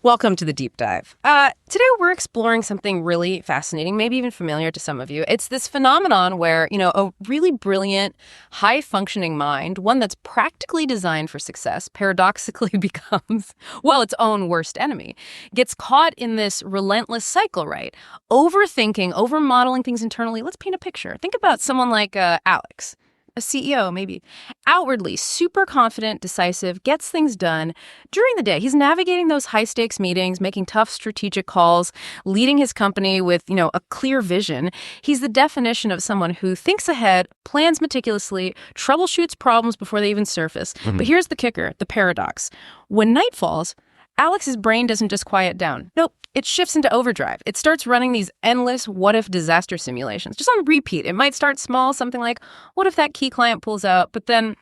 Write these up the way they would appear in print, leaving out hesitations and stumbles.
Welcome to the deep dive. Today we're exploring something really fascinating, maybe even familiar to some of you. It's this phenomenon where, a really brilliant, high-functioning mind, one that's practically designed for success, paradoxically becomes, well, its own worst enemy. Gets caught in this relentless cycle, right? Overthinking, over-modeling things internally. Let's paint a picture. Think about someone like Alex. A CEO, maybe. Outwardly super confident, decisive, gets things done. During the day, he's navigating those high-stakes meetings, making tough strategic calls, leading his company with, a clear vision. He's the definition of someone who thinks ahead, plans meticulously, troubleshoots problems before they even surface. But here's the kicker, the paradox. When night falls, Alex's brain doesn't just quiet down. Nope. It shifts into overdrive. It starts running these endless what-if disaster simulations, just on repeat. It might start small, something like, what if that key client pulls out? But then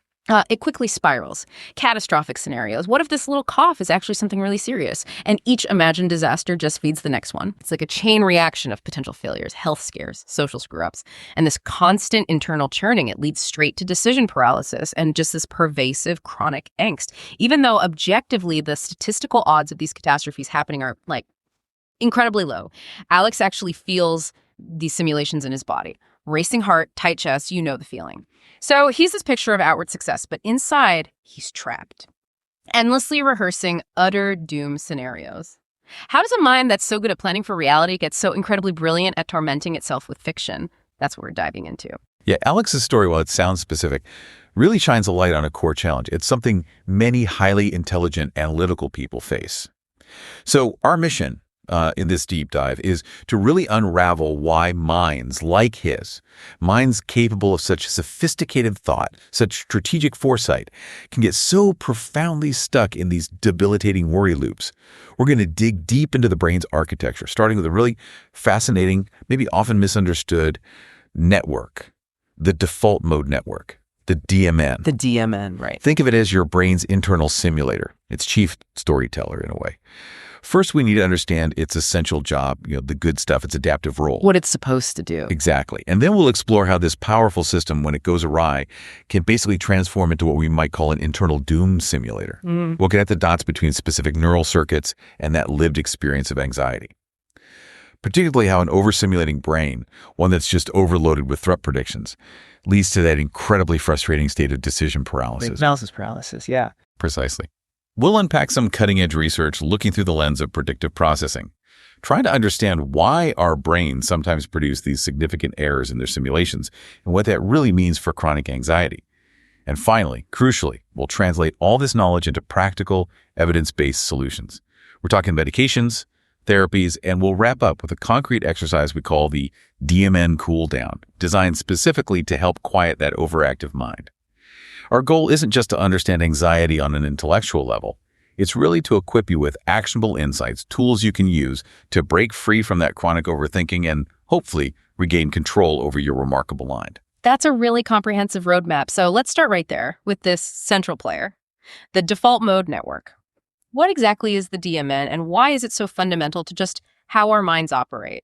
it quickly spirals. Catastrophic scenarios. What if this little cough is actually something really serious? And each imagined disaster just feeds the next one. It's like a chain reaction of potential failures, health scares, social screw-ups. And this constant internal churning, it leads straight to decision paralysis and just this pervasive chronic angst. Even though objectively the statistical odds of these catastrophes happening are incredibly low. Alex actually feels these simulations in his body. Racing heart, tight chest, you know the feeling. So he's this picture of outward success, but inside, he's trapped. Endlessly rehearsing utter doom scenarios. How does a mind that's so good at planning for reality get so incredibly brilliant at tormenting itself with fiction? That's what we're diving into. Yeah, Alex's story, while it sounds specific, really shines a light on a core challenge. It's something many highly intelligent analytical people face. So our mission in this deep dive is to really unravel why minds like his, minds capable of such sophisticated thought, such strategic foresight, can get so profoundly stuck in these debilitating worry loops. We're going to dig deep into the brain's architecture, starting with a really fascinating, maybe often misunderstood network, the default mode network, the DMN. The DMN, right. Think of it as your brain's internal simulator, its chief storyteller in a way. First, we need to understand its essential job, the good stuff, its adaptive role. What it's supposed to do. Exactly. And then we'll explore how this powerful system, when it goes awry, can basically transform into what we might call an internal doom simulator. We'll connect the dots between specific neural circuits and that lived experience of anxiety. Particularly how an overstimulating brain, one that's just overloaded with threat predictions, leads to that incredibly frustrating state of decision paralysis. Analysis paralysis, yeah. Precisely. We'll unpack some cutting-edge research looking through the lens of predictive processing, trying to understand why our brains sometimes produce these significant errors in their simulations and what that really means for chronic anxiety. And finally, crucially, we'll translate all this knowledge into practical, evidence-based solutions. We're talking medications, therapies, and we'll wrap up with a concrete exercise we call the DMN cool down, designed specifically to help quiet that overactive mind. Our goal isn't just to understand anxiety on an intellectual level. It's really to equip you with actionable insights, tools you can use to break free from that chronic overthinking and, hopefully, regain control over your remarkable mind. That's a really comprehensive roadmap. So let's start right there with this central player, the default mode network. What exactly is the DMN, and why is it so fundamental to just how our minds operate?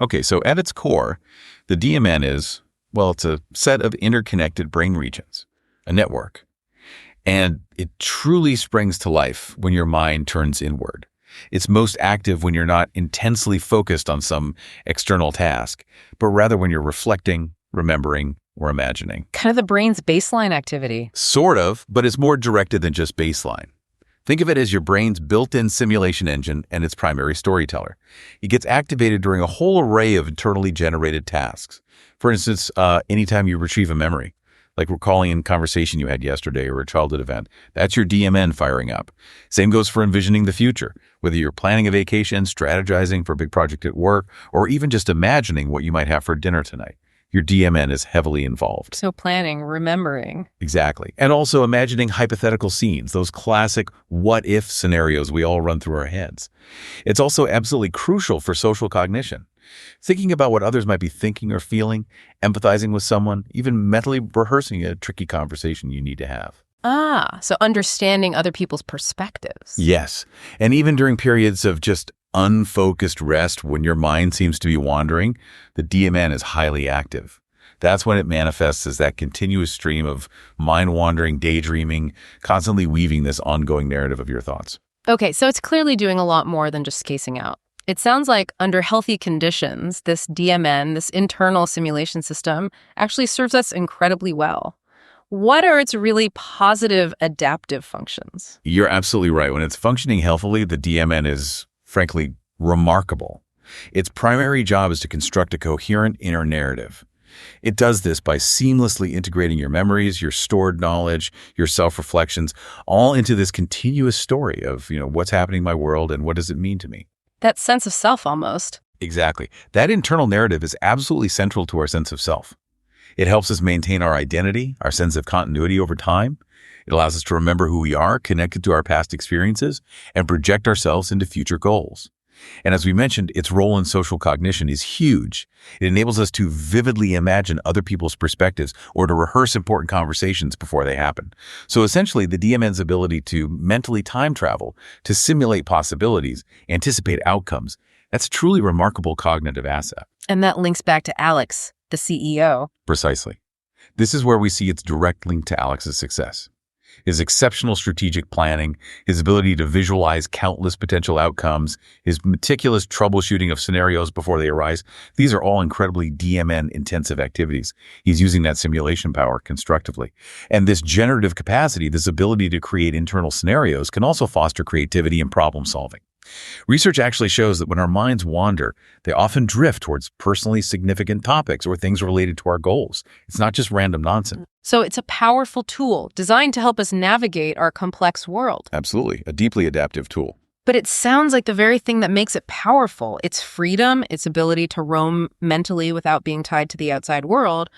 Okay, so at its core, the DMN is, it's a set of interconnected brain regions. A network. And it truly springs to life when your mind turns inward. It's most active when you're not intensely focused on some external task, but rather when you're reflecting, remembering, or imagining. Kind of the brain's baseline activity. Sort of, but it's more directed than just baseline. Think of it as your brain's built-in simulation engine and its primary storyteller. It gets activated during a whole array of internally generated tasks. For instance, anytime you retrieve a memory, like recalling a conversation you had yesterday or a childhood event. That's your DMN firing up. Same goes for envisioning the future, whether you're planning a vacation, strategizing for a big project at work, or even just imagining what you might have for dinner tonight. Your DMN is heavily involved. So planning, remembering. Exactly. And also imagining hypothetical scenes, those classic what-if scenarios we all run through our heads. It's also absolutely crucial for social cognition. Thinking about what others might be thinking or feeling, empathizing with someone, even mentally rehearsing a tricky conversation you need to have. So understanding other people's perspectives. Yes. And even during periods of just unfocused rest, when your mind seems to be wandering, the DMN is highly active. That's when it manifests as that continuous stream of mind-wandering, daydreaming, constantly weaving this ongoing narrative of your thoughts. Okay, so it's clearly doing a lot more than just casing out. It sounds like under healthy conditions, this DMN, this internal simulation system, actually serves us incredibly well. What are its really positive adaptive functions? You're absolutely right. When it's functioning healthily, the DMN is, frankly, remarkable. Its primary job is to construct a coherent inner narrative. It does this by seamlessly integrating your memories, your stored knowledge, your self-reflections, all into this continuous story of, what's happening in my world and what does it mean to me. That sense of self, almost. Exactly. That internal narrative is absolutely central to our sense of self. It helps us maintain our identity, our sense of continuity over time. It allows us to remember who we are, connected to our past experiences, and project ourselves into future goals. And as we mentioned, its role in social cognition is huge. It enables us to vividly imagine other people's perspectives or to rehearse important conversations before they happen. So essentially, the DMN's ability to mentally time travel, to simulate possibilities, anticipate outcomes, that's a truly remarkable cognitive asset. And that links back to Alex, the CEO. Precisely. This is where we see its direct link to Alex's success. His exceptional strategic planning, his ability to visualize countless potential outcomes, his meticulous troubleshooting of scenarios before they arise, these are all incredibly DMN-intensive activities. He's using that simulation power constructively. And this generative capacity, this ability to create internal scenarios, can also foster creativity and problem solving. Research actually shows that when our minds wander, they often drift towards personally significant topics or things related to our goals. It's not just random nonsense. So it's a powerful tool designed to help us navigate our complex world. Absolutely. A deeply adaptive tool. But it sounds like the very thing that makes it powerful, its freedom, its ability to roam mentally without being tied to the outside world,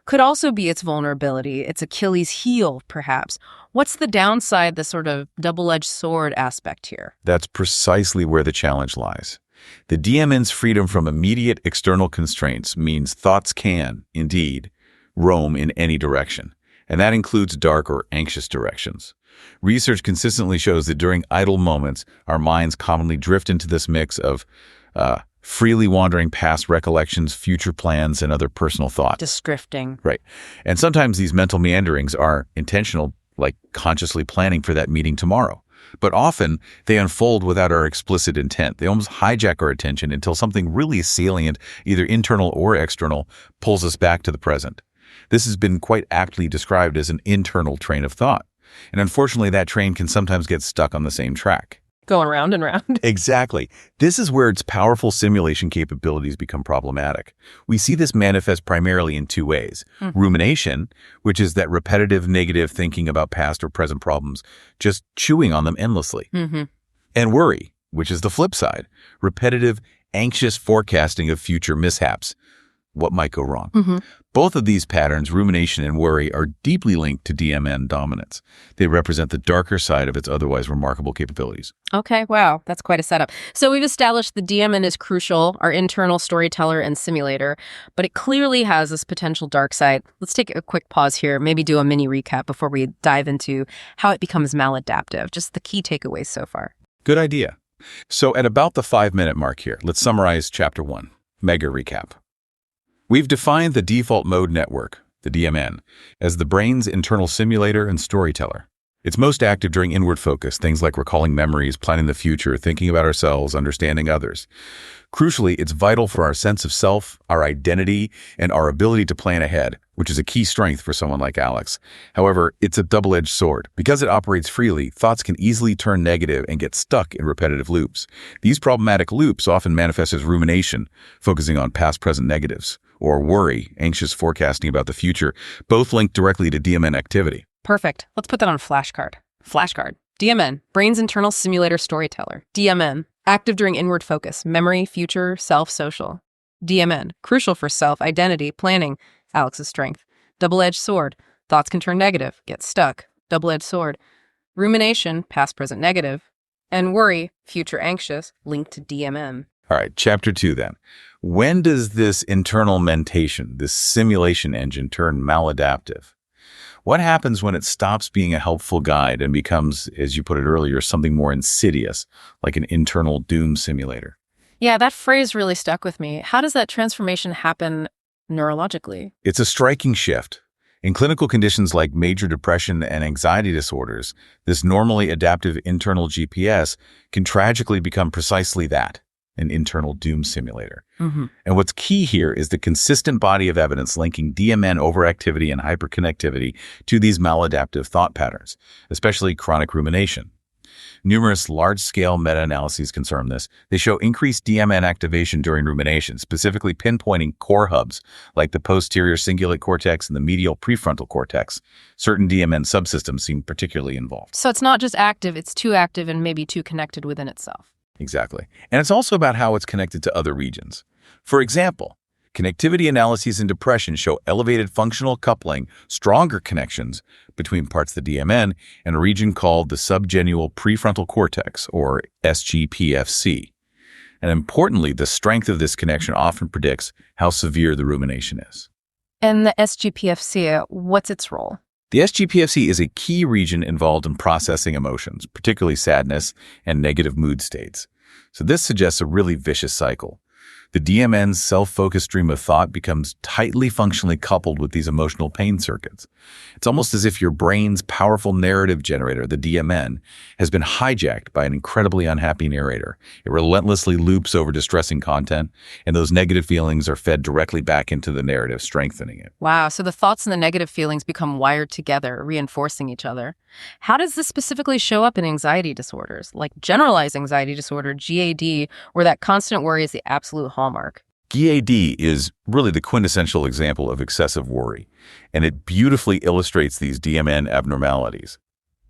could also be its vulnerability, its Achilles heel, perhaps. What's the downside, the sort of double-edged sword aspect here? That's precisely where the challenge lies. The DMN's freedom from immediate external constraints means thoughts can, indeed, roam in any direction, and that includes dark or anxious directions. Research consistently shows that during idle moments, our minds commonly drift into this mix of freely wandering past recollections, future plans, and other personal thoughts. Just drifting. Right. And sometimes these mental meanderings are intentional, like consciously planning for that meeting tomorrow. But often they unfold without our explicit intent. They almost hijack our attention until something really salient, either internal or external, pulls us back to the present. This has been quite aptly described as an internal train of thought. And unfortunately, that train can sometimes get stuck on the same track. Going round and round. Exactly. This is where its powerful simulation capabilities become problematic. We see this manifest primarily in two ways. Rumination, which is that repetitive negative thinking about past or present problems, just chewing on them endlessly. And worry, which is the flip side. Repetitive, anxious forecasting of future mishaps. What might go wrong? Both of these patterns, rumination and worry, are deeply linked to DMN dominance. They represent the darker side of its otherwise remarkable capabilities. Okay, wow, that's quite a setup. So we've established the DMN is crucial, our internal storyteller and simulator, but it clearly has this potential dark side. Let's take a quick pause here, maybe do a mini recap before we dive into how it becomes maladaptive, just the key takeaways so far. Good idea. So at about the 5-minute mark here, let's summarize Chapter 1. Mega recap. We've defined the default mode network, the DMN, as the brain's internal simulator and storyteller. It's most active during inward focus, things like recalling memories, planning the future, thinking about ourselves, understanding others. Crucially, it's vital for our sense of self, our identity, and our ability to plan ahead, which is a key strength for someone like Alex. However, it's a double-edged sword. Because it operates freely, thoughts can easily turn negative and get stuck in repetitive loops. These problematic loops often manifest as rumination, focusing on past-present negatives, or worry, anxious forecasting about the future, both linked directly to DMN activity. Perfect. Let's put that on a flashcard. Flashcard. DMN, brain's internal simulator storyteller. DMN, active during inward focus, memory, future, self, social. DMN, crucial for self, identity, planning, Alex's strength. Double-edged sword. Thoughts can turn negative, get stuck. Double-edged sword. Rumination, past, present, negative. And worry, future, anxious, linked to DMN. All right, Chapter 2 then. When does this internal mentation, this simulation engine, turn maladaptive? What happens when it stops being a helpful guide and becomes, as you put it earlier, something more insidious, like an internal doom simulator? Yeah, that phrase really stuck with me. How does that transformation happen neurologically? It's a striking shift. In clinical conditions like major depression and anxiety disorders, this normally adaptive internal GPS can tragically become precisely that, an internal doom simulator. And what's key here is the consistent body of evidence linking DMN overactivity and hyperconnectivity to these maladaptive thought patterns, especially chronic rumination. Numerous large-scale meta-analyses confirm this. They show increased DMN activation during rumination, specifically pinpointing core hubs like the posterior cingulate cortex and the medial prefrontal cortex. Certain DMN subsystems seem particularly involved. So it's not just active, it's too active and maybe too connected within itself. Exactly. And it's also about how it's connected to other regions. For example, connectivity analyses in depression show elevated functional coupling, stronger connections between parts of the DMN and a region called the subgenual prefrontal cortex, or SGPFC. And importantly, the strength of this connection often predicts how severe the rumination is. And the SGPFC, what's its role? The SGPFC is a key region involved in processing emotions, particularly sadness and negative mood states. So this suggests a really vicious cycle. The DMN's self-focused stream of thought becomes tightly functionally coupled with these emotional pain circuits. It's almost as if your brain's powerful narrative generator, the DMN, has been hijacked by an incredibly unhappy narrator. It relentlessly loops over distressing content, and those negative feelings are fed directly back into the narrative, strengthening it. Wow, so the thoughts and the negative feelings become wired together, reinforcing each other. How does this specifically show up in anxiety disorders, like generalized anxiety disorder, GAD, where that constant worry is the absolute hallmark? GAD is really the quintessential example of excessive worry, and it beautifully illustrates these DMN abnormalities.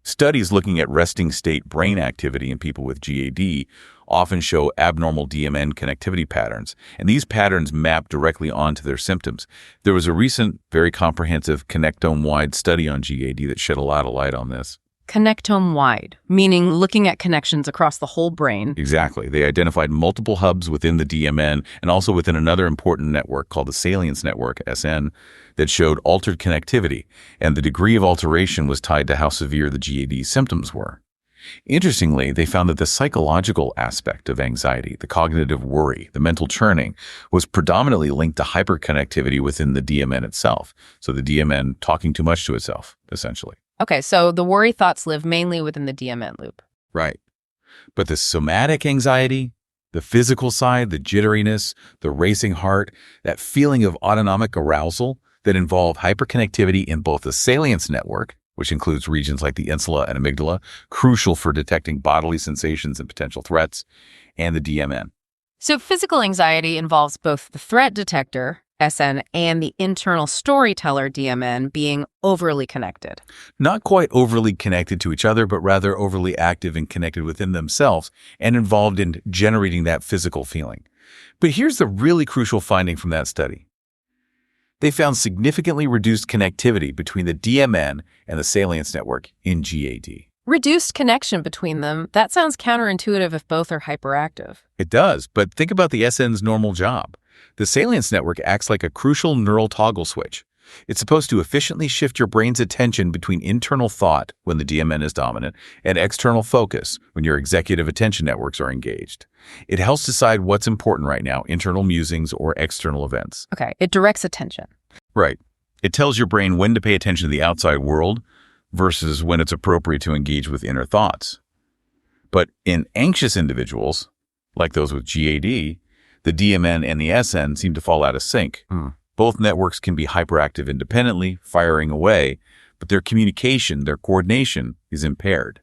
Studies looking at resting state brain activity in people with GAD often show abnormal DMN connectivity patterns, and these patterns map directly onto their symptoms. There was a recent, very comprehensive connectome-wide study on GAD that shed a lot of light on this. Connectome-wide, meaning looking at connections across the whole brain. Exactly. They identified multiple hubs within the DMN and also within another important network called the salience network, SN, that showed altered connectivity, and the degree of alteration was tied to how severe the GAD symptoms were. Interestingly, they found that the psychological aspect of anxiety, the cognitive worry, the mental churning, was predominantly linked to hyperconnectivity within the DMN itself. So the DMN talking too much to itself, essentially. Okay, so the worry thoughts live mainly within the DMN loop. Right. But the somatic anxiety, the physical side, the jitteriness, the racing heart, that feeling of autonomic arousal that involve hyperconnectivity in both the salience network, which includes regions like the insula and amygdala, crucial for detecting bodily sensations and potential threats, and the DMN. So physical anxiety involves both the threat detector, SN, and the internal storyteller, DMN, being overly connected. Not quite overly connected to each other, but rather overly active and connected within themselves and involved in generating that physical feeling. But here's the really crucial finding from that study. They found significantly reduced connectivity between the DMN and the salience network in GAD. Reduced connection between them, that sounds counterintuitive if both are hyperactive. It does, but think about the SN's normal job. The salience network acts like a crucial neural toggle switch. It's supposed to efficiently shift your brain's attention between internal thought, when the DMN is dominant, and external focus, when your executive attention networks are engaged. It helps decide what's important right now, internal musings or external events. Okay, it directs attention. Right. It tells your brain when to pay attention to the outside world versus when it's appropriate to engage with inner thoughts. But in anxious individuals, like those with GAD, the DMN and the SN seem to fall out of sync. Both networks can be hyperactive independently, firing away, but their communication, their coordination is impaired.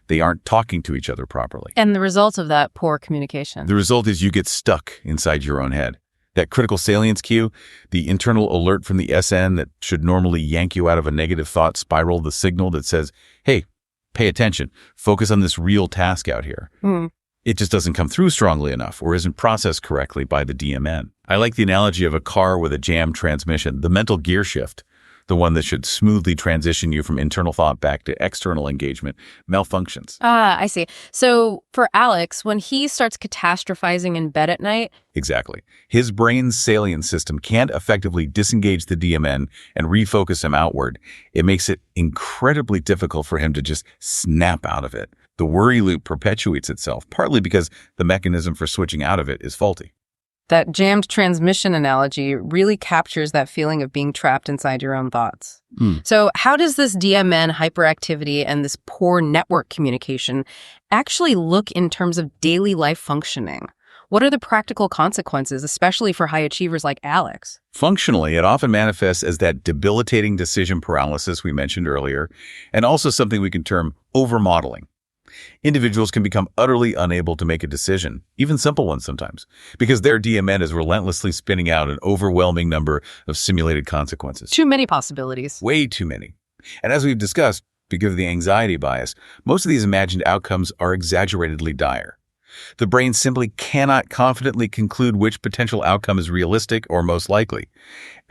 They aren't talking to each other properly. And the result of that poor communication? The result is you get stuck inside your own head. That critical salience cue, the internal alert from the SN that should normally yank you out of a negative thought spiral, the signal that says, hey, pay attention, focus on this real task out here. It just doesn't come through strongly enough or isn't processed correctly by the DMN. I like the analogy of a car with a jammed transmission, the mental gear shift, the one that should smoothly transition you from internal thought back to external engagement, malfunctions. I see. So for Alex, when he starts catastrophizing in bed at night... Exactly. His brain's salience system can't effectively disengage the DMN and refocus him outward. It makes it incredibly difficult for him to just snap out of it. The worry loop perpetuates itself, partly because the mechanism for switching out of it is faulty. That jammed transmission analogy really captures that feeling of being trapped inside your own thoughts. So how does this DMN hyperactivity and this poor network communication actually look in terms of daily life functioning? What are the practical consequences, especially for high achievers like Alex? Functionally, it often manifests as that debilitating decision paralysis we mentioned earlier, and also something we can term overmodeling. Individuals can become utterly unable to make a decision, even simple ones sometimes, because their DMN is relentlessly spinning out an overwhelming number of simulated consequences. Too many possibilities. Way too many. And as we've discussed, because of the anxiety bias, most of these imagined outcomes are exaggeratedly dire. The brain simply cannot confidently conclude which potential outcome is realistic or most likely.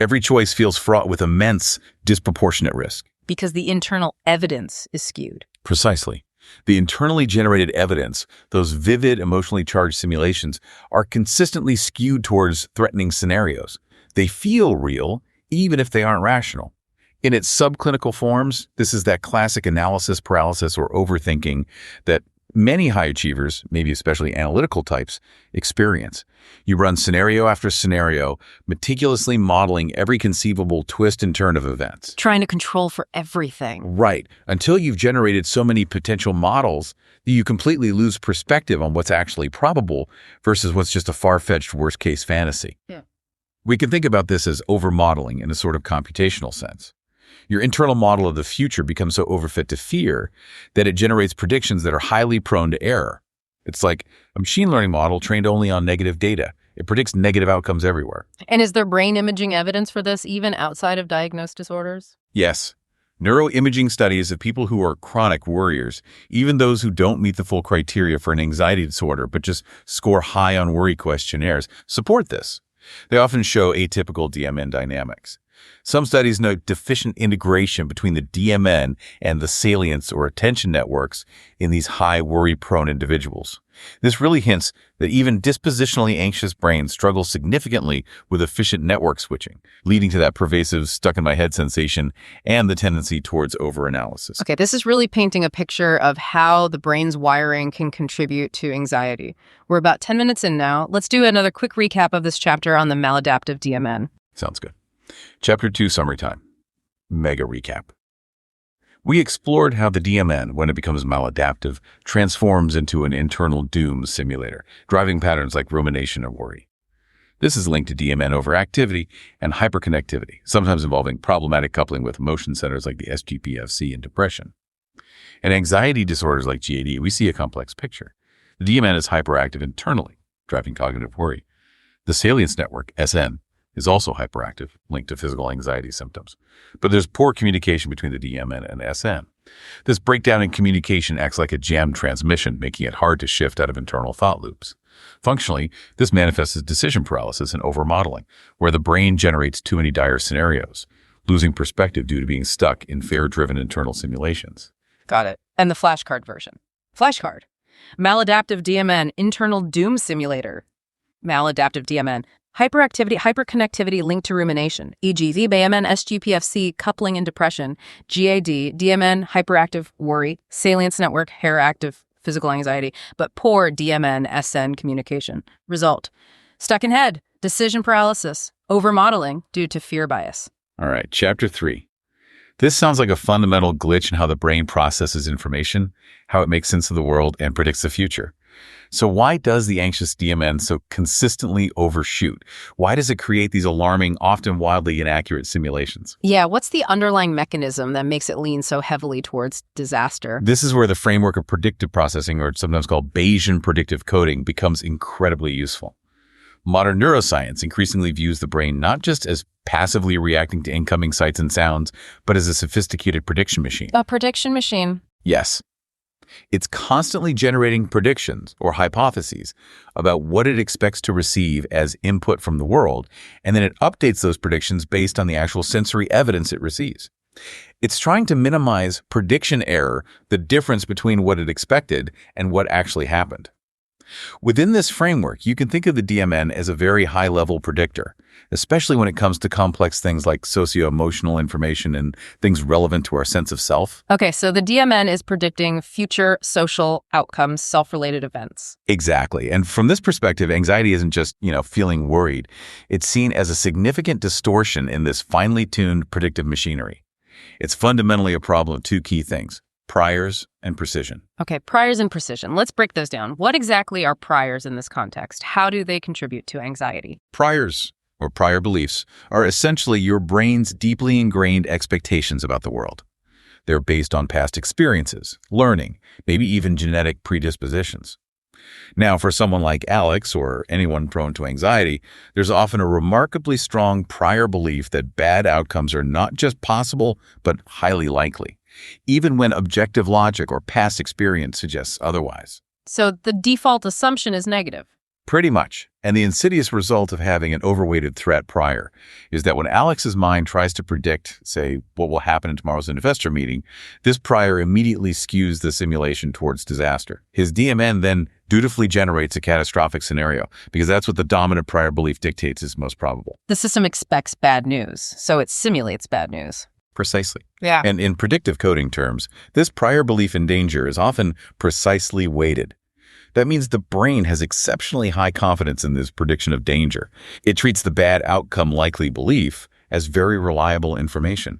Every choice feels fraught with immense, disproportionate risk. Because the internal evidence is skewed. Precisely. The internally generated evidence, those vivid, emotionally charged simulations, are consistently skewed towards threatening scenarios. They feel real, even if they aren't rational. In its subclinical forms, this is that classic analysis paralysis or overthinking that many high achievers, maybe especially analytical types, experience. You run scenario after scenario, meticulously modeling every conceivable twist and turn of events. Trying to control for everything. Right, until you've generated so many potential models that you completely lose perspective on what's actually probable versus what's just a far-fetched worst-case fantasy. Yeah. We can think about this as over-modeling in a sort of computational sense. Your internal model of the future becomes so overfit to fear that it generates predictions that are highly prone to error. It's like a machine learning model trained only on negative data. It predicts negative outcomes everywhere. And is there brain imaging evidence for this even outside of diagnosed disorders? Yes. Neuroimaging studies of people who are chronic worriers, even those who don't meet the full criteria for an anxiety disorder but just score high on worry questionnaires, support this. They often show atypical DMN dynamics. Some studies note deficient integration between the DMN and the salience or attention networks in these high worry-prone individuals. This really hints that even dispositionally anxious brains struggle significantly with efficient network switching, leading to that pervasive stuck-in-my-head sensation and the tendency towards overanalysis. Okay, this is really painting a picture of how the brain's wiring can contribute to anxiety. We're about 10 minutes in now. Let's do another quick recap of this chapter on the maladaptive DMN. Sounds good. Chapter 2, Summary Time. Mega recap. We explored how the DMN, when it becomes maladaptive, transforms into an internal doom simulator, driving patterns like rumination or worry. This is linked to DMN overactivity and hyperconnectivity, sometimes involving problematic coupling with emotion centers like the SGPFC and depression. In anxiety disorders like GAD, we see a complex picture. The DMN is hyperactive internally, driving cognitive worry. The salience network, SN, is also hyperactive, linked to physical anxiety symptoms. But there's poor communication between the DMN and SN. This breakdown in communication acts like a jammed transmission, making it hard to shift out of internal thought loops. Functionally, this manifests as decision paralysis and overmodeling, where the brain generates too many dire scenarios, losing perspective due to being stuck in fear-driven internal simulations. Got it. And the flashcard version. Flashcard. Maladaptive DMN, internal doom simulator. Maladaptive DMN. Hyperactivity, hyperconnectivity linked to rumination, e.g. DMN, SGPFC, coupling and depression, GAD, DMN, hyperactive worry, salience network, hyperactive physical anxiety, but poor DMN, SN communication. Result, stuck in head, decision paralysis, overmodeling due to fear bias. All right, Chapter 3. This sounds like a fundamental glitch in how the brain processes information, how it makes sense of the world, and predicts the future. So why does the anxious DMN so consistently overshoot? Why does it create these alarming, often wildly inaccurate simulations? Yeah, what's the underlying mechanism that makes it lean so heavily towards disaster? This is where the framework of predictive processing, or sometimes called Bayesian predictive coding, becomes incredibly useful. Modern neuroscience increasingly views the brain not just as passively reacting to incoming sights and sounds, but as a sophisticated prediction machine. A prediction machine. Yes. It's constantly generating predictions or hypotheses about what it expects to receive as input from the world, and then it updates those predictions based on the actual sensory evidence it receives. It's trying to minimize prediction error, the difference between what it expected and what actually happened. Within this framework, you can think of the DMN as a very high-level predictor, especially when it comes to complex things like socio-emotional information and things relevant to our sense of self. Okay, so the DMN is predicting future social outcomes, self-related events. Exactly. And from this perspective, anxiety isn't just, feeling worried. It's seen as a significant distortion in this finely tuned predictive machinery. It's fundamentally a problem of two key things: priors and precision. Okay, priors and precision. Let's break those down. What exactly are priors in this context? How do they contribute to anxiety? Priors, or prior beliefs, are essentially your brain's deeply ingrained expectations about the world. They're based on past experiences, learning, maybe even genetic predispositions. Now, for someone like Alex or anyone prone to anxiety, there's often a remarkably strong prior belief that bad outcomes are not just possible, but highly likely, even when objective logic or past experience suggests otherwise. So the default assumption is negative. Pretty much. And the insidious result of having an overweighted threat prior is that when Alex's mind tries to predict, say, what will happen in tomorrow's investor meeting, this prior immediately skews the simulation towards disaster. His DMN then dutifully generates a catastrophic scenario because that's what the dominant prior belief dictates is most probable. The system expects bad news, so it simulates bad news. Precisely. Yeah. And in predictive coding terms, this prior belief in danger is often precisely weighted. That means the brain has exceptionally high confidence in this prediction of danger. It treats the bad outcome likely belief as very reliable information.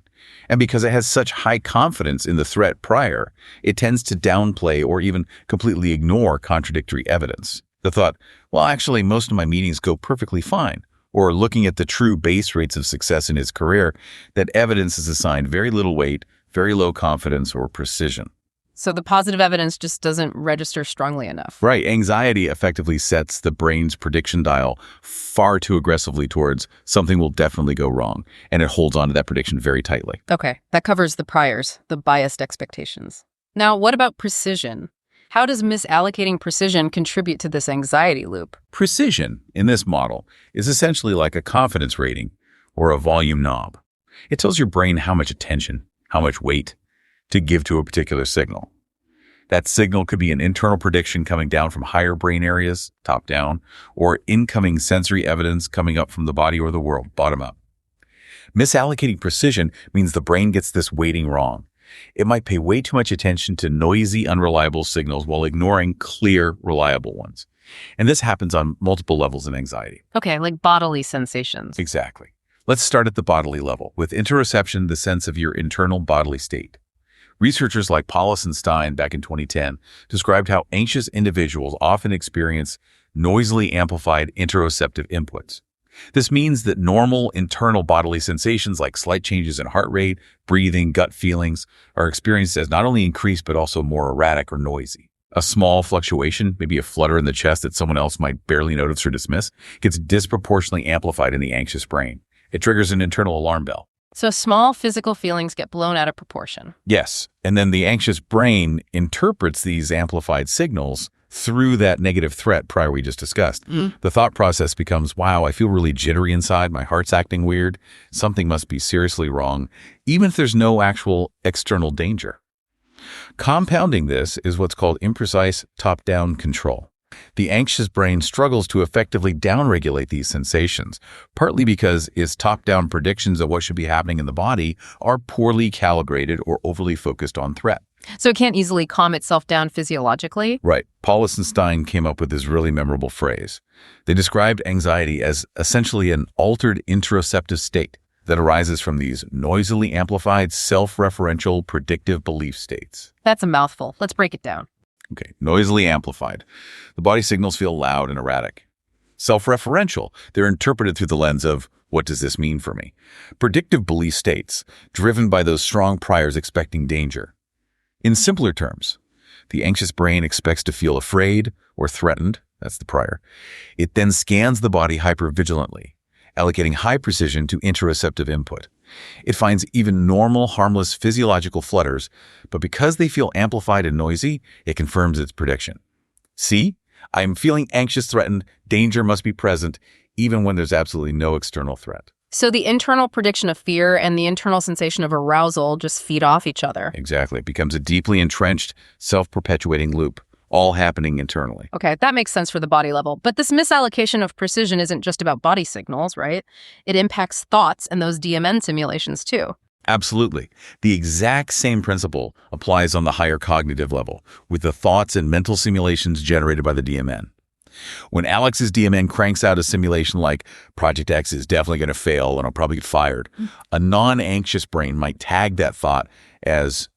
And because it has such high confidence in the threat prior, it tends to downplay or even completely ignore contradictory evidence. The thought, well, actually, most of my meetings go perfectly fine. Or looking at the true base rates of success in his career, that evidence is assigned very little weight, very low confidence, or precision. So the positive evidence just doesn't register strongly enough. Right. Anxiety effectively sets the brain's prediction dial far too aggressively towards something will definitely go wrong, and it holds on to that prediction very tightly. Okay, that covers the priors, the biased expectations. Now, what about precision? How does misallocating precision contribute to this anxiety loop? Precision, in this model, is essentially like a confidence rating or a volume knob. It tells your brain how much attention, how much weight to give to a particular signal. That signal could be an internal prediction coming down from higher brain areas, top down, or incoming sensory evidence coming up from the body or the world, bottom up. Misallocating precision means the brain gets this weighting wrong. It might pay way too much attention to noisy, unreliable signals while ignoring clear, reliable ones. And this happens on multiple levels in anxiety. Okay, like bodily sensations. Exactly. Let's start at the bodily level, with interoception, the sense of your internal bodily state. Researchers like Paulus and Stein back in 2010 described how anxious individuals often experience noisily amplified interoceptive inputs. This means that normal internal bodily sensations like slight changes in heart rate, breathing, gut feelings are experienced as not only increased but also more erratic or noisy. A small fluctuation, maybe a flutter in the chest that someone else might barely notice or dismiss, gets disproportionately amplified in the anxious brain. It triggers an internal alarm bell. So small physical feelings get blown out of proportion. Yes, and then the anxious brain interprets these amplified signals through that negative threat prior we just discussed. The thought process becomes, wow, I feel really jittery inside, my heart's acting weird, something must be seriously wrong, even if there's no actual external danger. Compounding this is what's called imprecise top-down control. The anxious brain struggles to effectively downregulate these sensations, partly because its top-down predictions of what should be happening in the body are poorly calibrated or overly focused on threat. So it can't easily calm itself down physiologically? Right. Paulus and Stein came up with this really memorable phrase. They described anxiety as essentially an altered interoceptive state that arises from these noisily amplified, self-referential, predictive belief states. That's a mouthful. Let's break it down. Okay, noisily amplified. The body signals feel loud and erratic. Self-referential. They're interpreted through the lens of, what does this mean for me? Predictive belief states, driven by those strong priors expecting danger. In simpler terms, the anxious brain expects to feel afraid or threatened, that's the prior. It then scans the body hypervigilantly, allocating high precision to interoceptive input. It finds even normal, harmless physiological flutters, but because they feel amplified and noisy, it confirms its prediction. See, I'm feeling anxious, threatened, danger must be present, even when there's absolutely no external threat. So the internal prediction of fear and the internal sensation of arousal just feed off each other. Exactly. It becomes a deeply entrenched, self-perpetuating loop, all happening internally. Okay, that makes sense for the body level. But this misallocation of precision isn't just about body signals, right? It impacts thoughts and those DMN simulations too. Absolutely. The exact same principle applies on the higher cognitive level, with the thoughts and mental simulations generated by the DMN. When Alex's DMN cranks out a simulation like Project X is definitely going to fail and I'll probably get fired, a non-anxious brain might tag that thought as,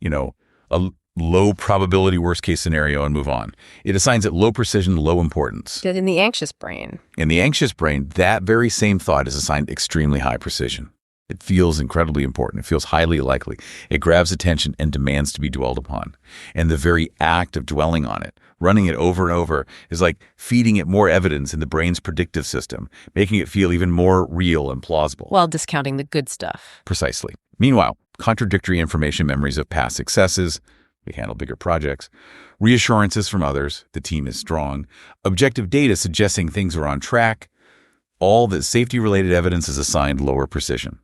a low probability worst case scenario and move on. It assigns it low precision, low importance. In the anxious brain. In the anxious brain, that very same thought is assigned extremely high precision. It feels incredibly important. It feels highly likely. It grabs attention and demands to be dwelled upon. And the very act of dwelling on it, running it over and over, is like feeding it more evidence in the brain's predictive system, making it feel even more real and plausible. While discounting the good stuff. Precisely. Meanwhile, contradictory information memories of past successes, we handle bigger projects, reassurances from others, the team is strong, objective data suggesting things are on track, all that safety-related evidence is assigned lower precision.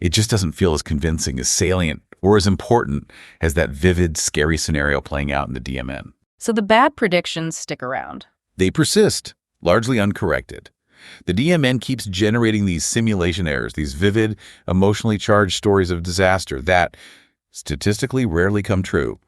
It just doesn't feel as convincing, as salient, or as important as that vivid, scary scenario playing out in the DMN. So the bad predictions stick around. They persist, largely uncorrected. The DMN keeps generating these simulation errors, these vivid, emotionally charged stories of disaster that, statistically, rarely come true.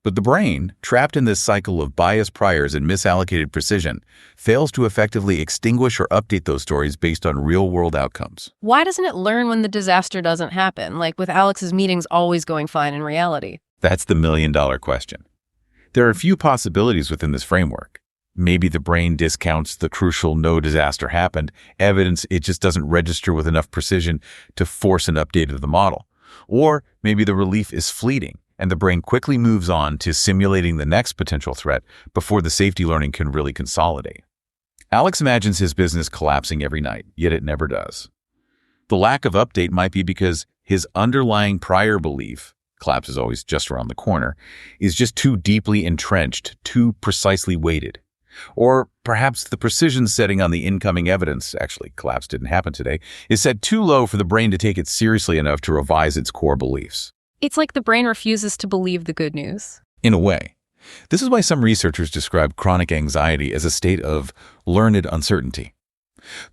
But the brain, trapped in this cycle of biased priors and misallocated precision, fails to effectively extinguish or update those stories based on real-world outcomes. Why doesn't it learn when the disaster doesn't happen, like with Alex's meetings always going fine in reality? That's the million-dollar question. There are a few possibilities within this framework. Maybe the brain discounts the crucial no disaster happened, evidence it just doesn't register with enough precision to force an update of the model. Or maybe the relief is fleeting, and the brain quickly moves on to simulating the next potential threat before the safety learning can really consolidate. Alex imagines his business collapsing every night, yet it never does. The lack of update might be because his underlying prior belief, collapse is always just around the corner, is just too deeply entrenched, too precisely weighted. Or perhaps the precision setting on the incoming evidence, actually collapse didn't happen today, is set too low for the brain to take it seriously enough to revise its core beliefs. It's like the brain refuses to believe the good news. In a way. This is why some researchers describe chronic anxiety as a state of learned uncertainty.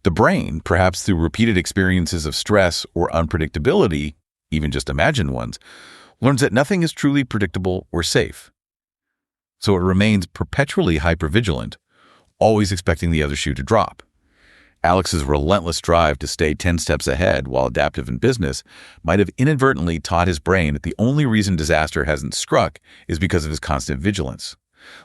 The brain, perhaps through repeated experiences of stress or unpredictability, even just imagined ones, learns that nothing is truly predictable or safe. So it remains perpetually hypervigilant, always expecting the other shoe to drop. Alex's relentless drive to stay 10 steps ahead while adaptive in business might have inadvertently taught his brain that the only reason disaster hasn't struck is because of his constant vigilance.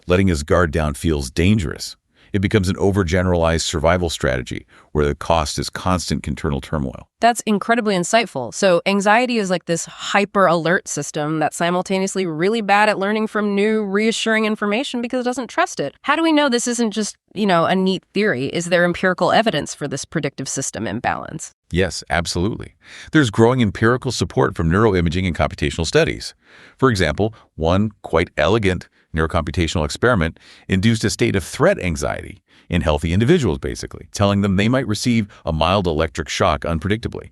Letting his guard down feels dangerous. It becomes an overgeneralized survival strategy where the cost is constant internal turmoil. That's incredibly insightful. So anxiety is like this hyper-alert system that's simultaneously really bad at learning from new, reassuring information because it doesn't trust it. How do we know this isn't just, a neat theory? Is there empirical evidence for this predictive system imbalance? Yes, absolutely. There's growing empirical support from neuroimaging and computational studies. For example, one quite elegant neurocomputational experiment induced a state of threat anxiety in healthy individuals, basically, telling them they might receive a mild electric shock unpredictably.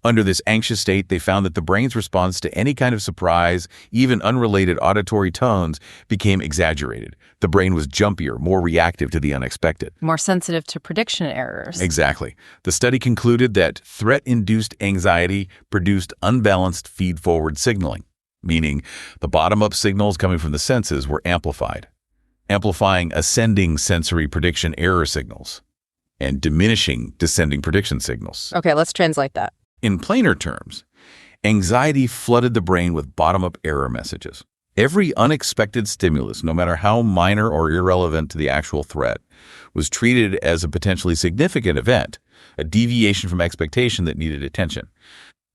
Under this anxious state, they found that the brain's response to any kind of surprise, even unrelated auditory tones, became exaggerated. The brain was jumpier, more reactive to the unexpected. More sensitive to prediction errors. Exactly. The study concluded that threat-induced anxiety produced unbalanced feed-forward signaling, meaning the bottom-up signals coming from the senses were amplified, amplifying ascending sensory prediction error signals and diminishing descending prediction signals. Okay, let's translate that. In plainer terms, anxiety flooded the brain with bottom-up error messages. Every unexpected stimulus, no matter how minor or irrelevant to the actual threat, was treated as a potentially significant event, a deviation from expectation that needed attention.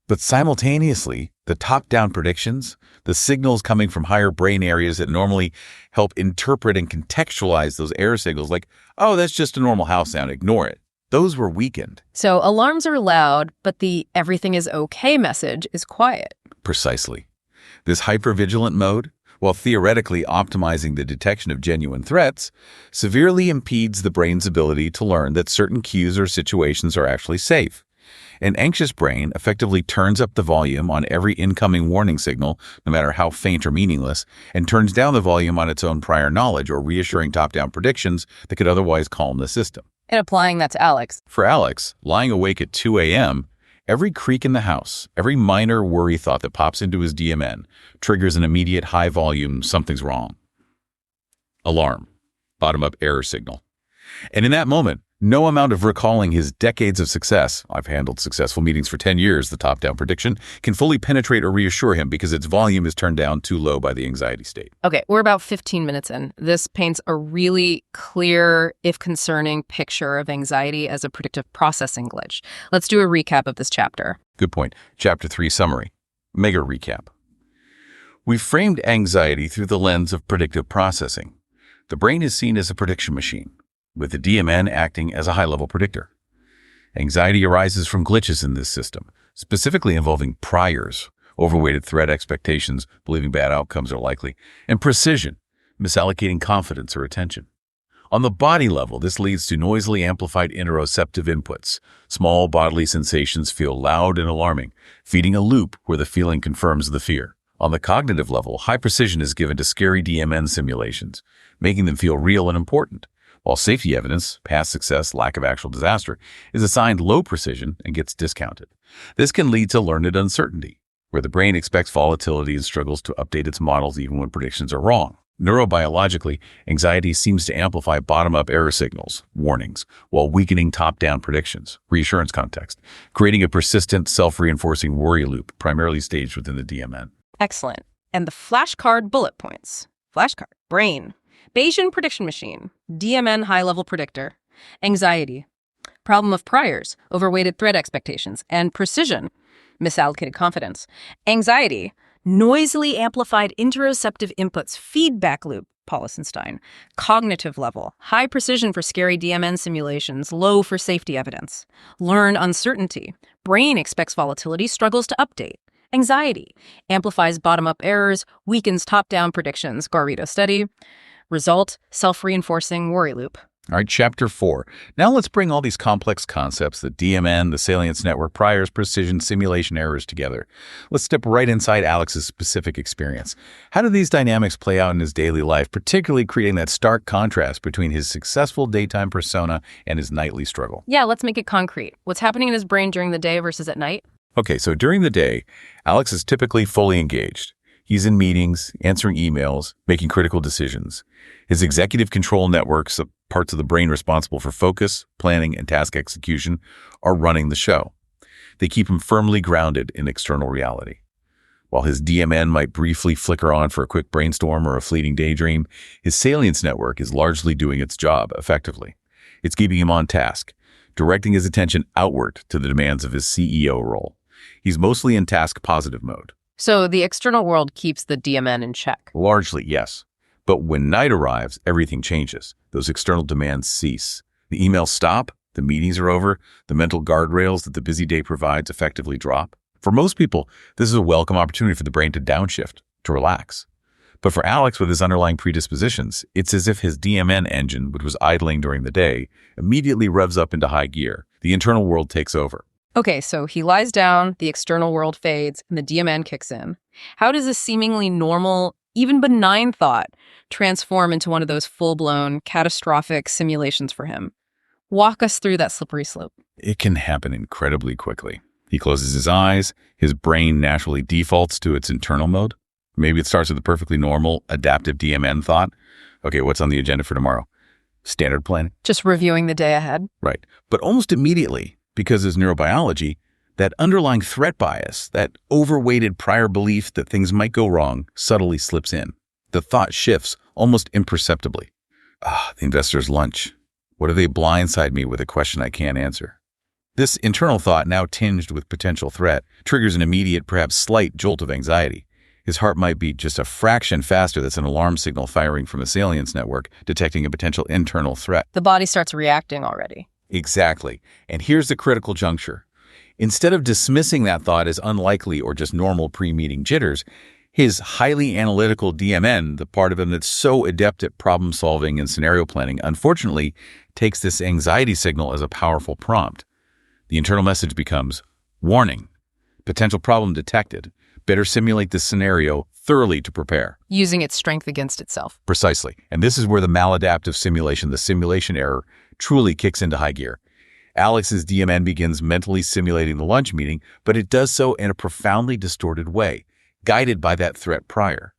But simultaneously, the top-down predictions, the signals coming from higher brain areas that normally help interpret and contextualize those error signals, like, oh, that's just a normal house sound, ignore it. Those were weakened. So alarms are loud, but the everything is okay message is quiet. Precisely. This hypervigilant mode, while theoretically optimizing the detection of genuine threats, severely impedes the brain's ability to learn that certain cues or situations are actually safe. An anxious brain effectively turns up the volume on every incoming warning signal, no matter how faint or meaningless, and turns down the volume on its own prior knowledge or reassuring top-down predictions that could otherwise calm the system. And applying that to Alex. For Alex, lying awake at 2 a.m., every creak in the house, every minor worry thought that pops into his DMN triggers an immediate high-volume something's wrong. Alarm. Bottom-up error signal. And in that moment, no amount of recalling his decades of success — I've handled successful meetings for 10 years, the top-down prediction — can fully penetrate or reassure him because its volume is turned down too low by the anxiety state. Okay, we're about 15 minutes in. This paints a really clear, if concerning, picture of anxiety as a predictive processing glitch. Let's do a recap of this chapter. Good point. Chapter 3 summary. Mega recap. We framed anxiety through the lens of predictive processing. The brain is seen as a prediction machine, with the DMN acting as a high-level predictor. Anxiety arises from glitches in this system, specifically involving priors, overweighted threat expectations, believing bad outcomes are likely, and precision, misallocating confidence or attention. On the body level, this leads to noisily amplified interoceptive inputs. Small bodily sensations feel loud and alarming, feeding a loop where the feeling confirms the fear. On the cognitive level, high precision is given to scary DMN simulations, making them feel real and important, while safety evidence, past success, lack of actual disaster, is assigned low precision and gets discounted. This can lead to learned uncertainty, where the brain expects volatility and struggles to update its models even when predictions are wrong. Neurobiologically, anxiety seems to amplify bottom-up error signals, warnings, while weakening top-down predictions, reassurance context, creating a persistent, self-reinforcing worry loop primarily staged within the DMN. Excellent. And the flashcard bullet points. Flashcard. Brain. Bayesian prediction machine. DMN high-level predictor. Anxiety. Problem of priors. Overweighted threat expectations. And precision. Misallocated confidence. Anxiety. Noisily amplified interoceptive inputs. Feedback loop. Paulus and Stein. Cognitive level. High precision for scary DMN simulations. Low for safety evidence. Learn uncertainty. Brain expects volatility. Struggles to update. Anxiety. Amplifies bottom-up errors. Weakens top-down predictions. Garrido study. Result, self-reinforcing worry loop. All right, Chapter 4. Now let's bring all these complex concepts, the DMN, the salience network, priors, precision, simulation errors together. Let's step right inside Alex's specific experience. How do these dynamics play out in his daily life, particularly creating that stark contrast between his successful daytime persona and his nightly struggle? Yeah, let's make it concrete. What's happening in his brain during the day versus at night? Okay, so during the day, Alex is typically fully engaged. He's in meetings, answering emails, making critical decisions. His executive control networks, the parts of the brain responsible for focus, planning, and task execution, are running the show. They keep him firmly grounded in external reality. While his DMN might briefly flicker on for a quick brainstorm or a fleeting daydream, his salience network is largely doing its job effectively. It's keeping him on task, directing his attention outward to the demands of his CEO role. He's mostly in task-positive mode. So the external world keeps the DMN in check. Largely, yes. But when night arrives, everything changes. Those external demands cease. The emails stop, the meetings are over, the mental guardrails that the busy day provides effectively drop. For most people, this is a welcome opportunity for the brain to downshift, to relax. But for Alex, with his underlying predispositions, it's as if his DMN engine, which was idling during the day, immediately revs up into high gear. The internal world takes over. Okay, so he lies down, the external world fades, and the DMN kicks in. How does a seemingly normal, even benign thought transform into one of those full-blown, catastrophic simulations for him? Walk us through that slippery slope. It can happen incredibly quickly. He closes his eyes, his brain naturally defaults to its internal mode. Maybe it starts with a perfectly normal, adaptive DMN thought. Okay, what's on the agenda for tomorrow? Standard planning. Just reviewing the day ahead. Right. But almost immediately, because of neurobiology, that underlying threat bias, that overweighted prior belief that things might go wrong, subtly slips in. The thought shifts almost imperceptibly. The investor's lunch. What if they blindside me with a question I can't answer? This internal thought, now tinged with potential threat, triggers an immediate, perhaps slight jolt of anxiety. His heart might beat just a fraction faster. That's an alarm signal firing from a salience network, detecting a potential internal threat. The body starts reacting already. Exactly. And here's the critical juncture. Instead of dismissing that thought as unlikely or just normal pre-meeting jitters, his highly analytical DMN, the part of him that's so adept at problem solving and scenario planning, unfortunately takes this anxiety signal as a powerful prompt. The internal message becomes, Warning. Potential problem detected. Better simulate this scenario thoroughly to prepare. Using its strength against itself. Precisely. And this is where the maladaptive simulation, the simulation error, truly kicks into high gear. Alex's DMN begins mentally simulating the lunch meeting, but it does so in a profoundly distorted way, guided by that threat prior.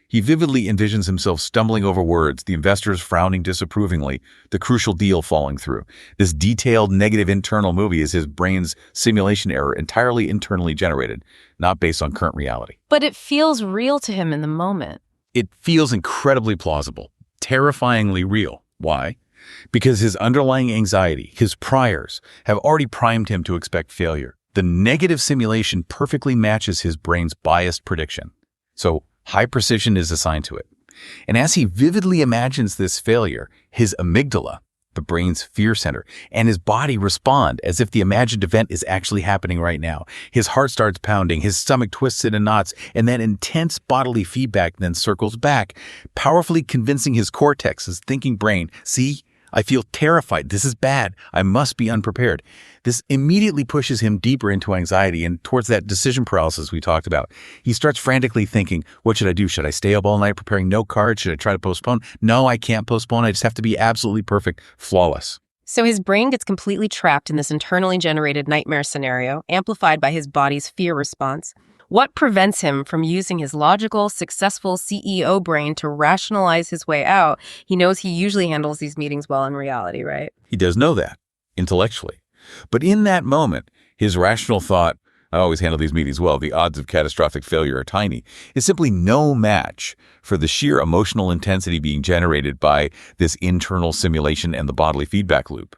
He vividly envisions himself stumbling over words, the investors frowning disapprovingly, the crucial deal falling through. This detailed negative internal movie is his brain's simulation error, entirely internally generated, not based on current reality. But it feels real to him in the moment. It feels incredibly plausible, terrifyingly real. Why? Because his underlying anxiety, his priors, have already primed him to expect failure. The negative simulation perfectly matches his brain's biased prediction. So, high precision is assigned to it. And as he vividly imagines this failure, his amygdala, the brain's fear center, and his body respond as if the imagined event is actually happening right now. His heart starts pounding, his stomach twists into knots, and that intense bodily feedback then circles back, powerfully convincing his cortex, his thinking brain, see, I feel terrified. This is bad. I must be unprepared. This immediately pushes him deeper into anxiety and towards that decision paralysis we talked about. He starts frantically thinking, what should I do? Should I stay up all night preparing note cards? Should I try to postpone? No, I can't postpone. I just have to be absolutely perfect, flawless. So his brain gets completely trapped in this internally generated nightmare scenario, amplified by his body's fear response. What prevents him from using his logical, successful CEO brain to rationalize his way out? He knows he usually handles these meetings well in reality, right? He does know that, intellectually. But in that moment, his rational thought, I always handle these meetings well, the odds of catastrophic failure are tiny, is simply no match for the sheer emotional intensity being generated by this internal simulation and the bodily feedback loop.